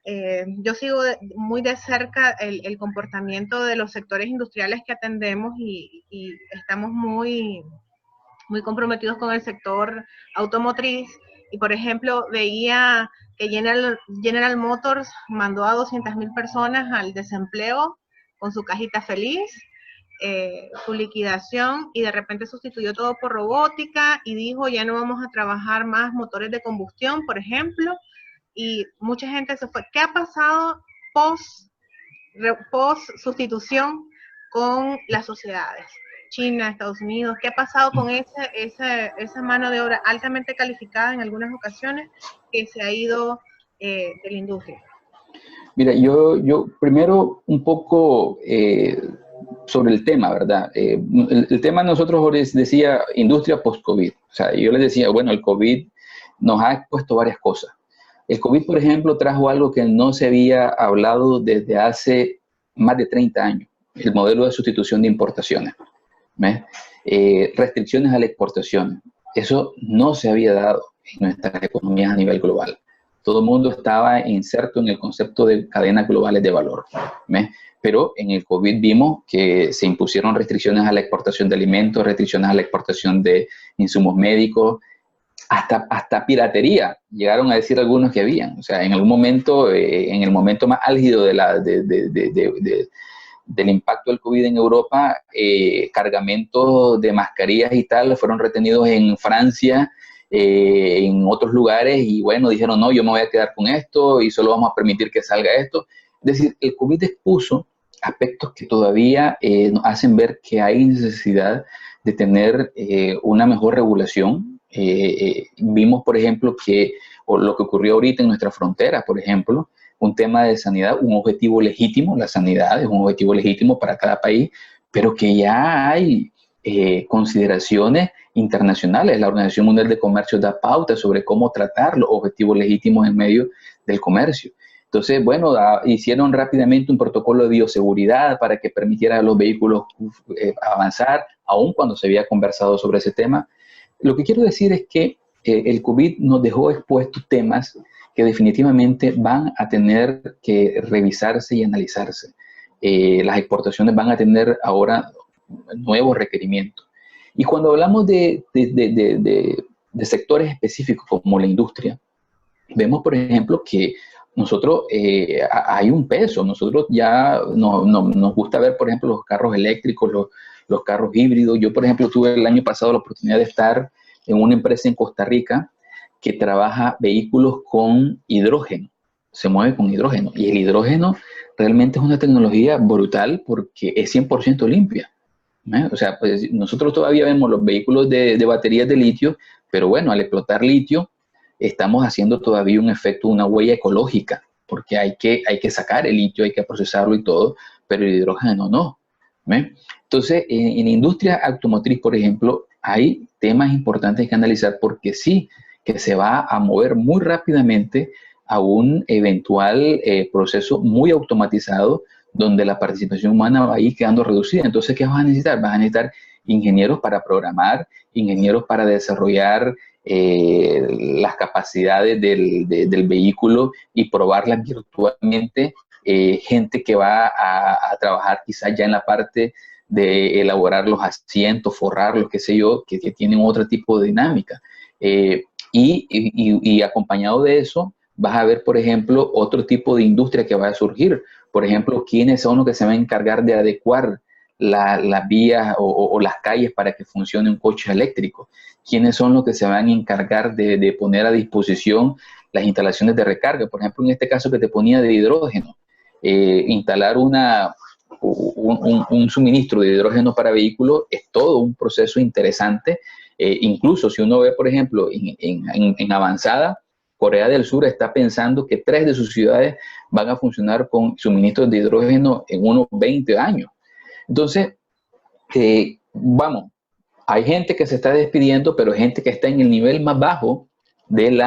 yo sigo muy de cerca el comportamiento de los sectores industriales que atendemos y estamos muy comprometidos con el sector automotriz. Y, por ejemplo, veía que General Motors mandó a 200.000 personas al desempleo con su cajita feliz, su liquidación, y de repente sustituyó todo por robótica y dijo, ya no vamos a trabajar más motores de combustión, por ejemplo, y mucha gente se fue. ¿Qué ha pasado post sustitución con las sociedades? China, Estados Unidos, ¿qué ha pasado con esa mano de obra altamente calificada en algunas ocasiones que se ha ido de la industria? Mira, yo primero un poco sobre el tema, ¿verdad? El tema nosotros decía industria post-COVID. O sea, yo les decía, bueno, el COVID nos ha expuesto varias cosas. El COVID, por ejemplo, trajo algo que no se había hablado desde hace más de 30 años, el modelo de sustitución de importaciones. Restricciones a la exportación. Eso no se había dado en nuestras economías a nivel global. Todo el mundo estaba inserto en el concepto de cadenas globales de valor. Pero en el COVID vimos que se impusieron restricciones a la exportación de alimentos, restricciones a la exportación de insumos médicos, hasta piratería, llegaron a decir algunos que habían. O sea, en algún momento, en el momento más álgido del impacto del COVID en Europa, cargamentos de mascarillas y tal fueron retenidos en Francia, en otros lugares, y bueno, dijeron, no, yo me voy a quedar con esto y solo vamos a permitir que salga esto. Es decir, el COVID expuso aspectos que todavía nos hacen ver que hay necesidad de tener una mejor regulación. Vimos, por ejemplo, lo que ocurrió ahorita en nuestra frontera, por ejemplo, un tema de sanidad, un objetivo legítimo, la sanidad es un objetivo legítimo para cada país, pero que ya hay consideraciones internacionales. La Organización Mundial de Comercio da pautas sobre cómo tratar los objetivos legítimos en medio del comercio. Entonces, bueno, hicieron rápidamente un protocolo de bioseguridad para que permitiera a los vehículos avanzar, aun cuando se había conversado sobre ese tema. Lo que quiero decir es que el COVID nos dejó expuestos temas que definitivamente van a tener que revisarse y analizarse. Las exportaciones van a tener ahora nuevos requerimientos. Y cuando hablamos de sectores específicos como la industria, vemos, por ejemplo, que nosotros hay un peso. Nosotros ya nos gusta ver, por ejemplo, los carros eléctricos, los carros híbridos. Yo, por ejemplo, tuve el año pasado la oportunidad de estar en una empresa en Costa Rica que trabaja vehículos con hidrógeno, se mueve con hidrógeno. Y el hidrógeno realmente es una tecnología brutal porque es 100% limpia. O sea, pues nosotros todavía vemos los vehículos de baterías de litio, pero bueno, al explotar litio, estamos haciendo todavía un efecto, una huella ecológica, porque hay que sacar el litio, hay que procesarlo y todo, pero el hidrógeno no. ¿Ve? Entonces, en la industria automotriz, por ejemplo, hay temas importantes que analizar porque sí que se va a mover muy rápidamente a un eventual proceso muy automatizado donde la participación humana va a ir quedando reducida. Entonces, ¿qué vas a necesitar? Vas a necesitar ingenieros para programar, ingenieros para desarrollar las capacidades del vehículo y probarlas virtualmente, gente que va a trabajar quizás ya en la parte de elaborar los asientos, forrarlos, qué sé yo, que tienen otro tipo de dinámica. Y acompañado de eso, vas a ver, por ejemplo, otro tipo de industria que va a surgir. Por ejemplo, ¿quiénes son los que se van a encargar de adecuar las vías o las calles para que funcione un coche eléctrico? ¿Quiénes son los que se van a encargar de poner a disposición las instalaciones de recarga? Por ejemplo, en este caso que te ponía de hidrógeno, instalar un suministro de hidrógeno para vehículos es todo un proceso interesante. Incluso si uno ve, por ejemplo, en avanzada, Corea del Sur está pensando que 3 de sus ciudades van a funcionar con suministros de hidrógeno en unos 20 años. Entonces, vamos, hay gente que se está despidiendo, pero gente que está en el nivel más bajo del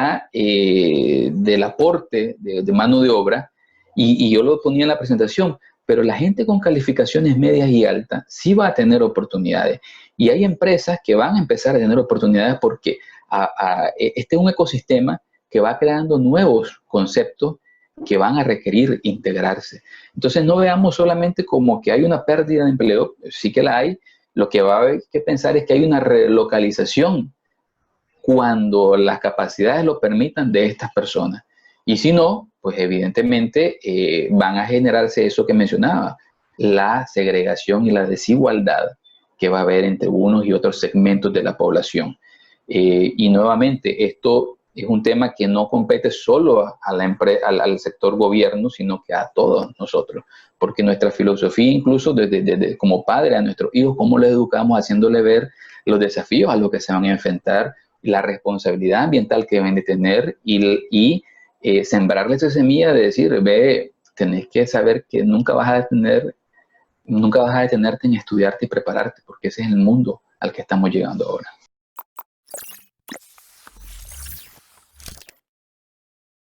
aporte de mano de obra, y yo lo ponía en la presentación, pero la gente con calificaciones medias y altas sí va a tener oportunidades. Y hay empresas que van a empezar a tener oportunidades porque este es un ecosistema que va creando nuevos conceptos que van a requerir integrarse. Entonces no veamos solamente como que hay una pérdida de empleo, sí que la hay. Lo que va a haber que pensar es que hay una relocalización cuando las capacidades lo permitan de estas personas. Y si no, pues evidentemente van a generarse eso que mencionaba, la segregación y la desigualdad que va a haber entre unos y otros segmentos de la población. Y nuevamente, esto es un tema que no compete solo al sector gobierno, sino que a todos nosotros, porque nuestra filosofía, incluso desde como padre a nuestros hijos, cómo les educamos haciéndole ver los desafíos a los que se van a enfrentar, la responsabilidad ambiental que deben de tener y sembrarles esa semilla de decir, ve, tenés que saber que nunca vas a detenerte en estudiarte y prepararte, porque ese es el mundo al que estamos llegando ahora.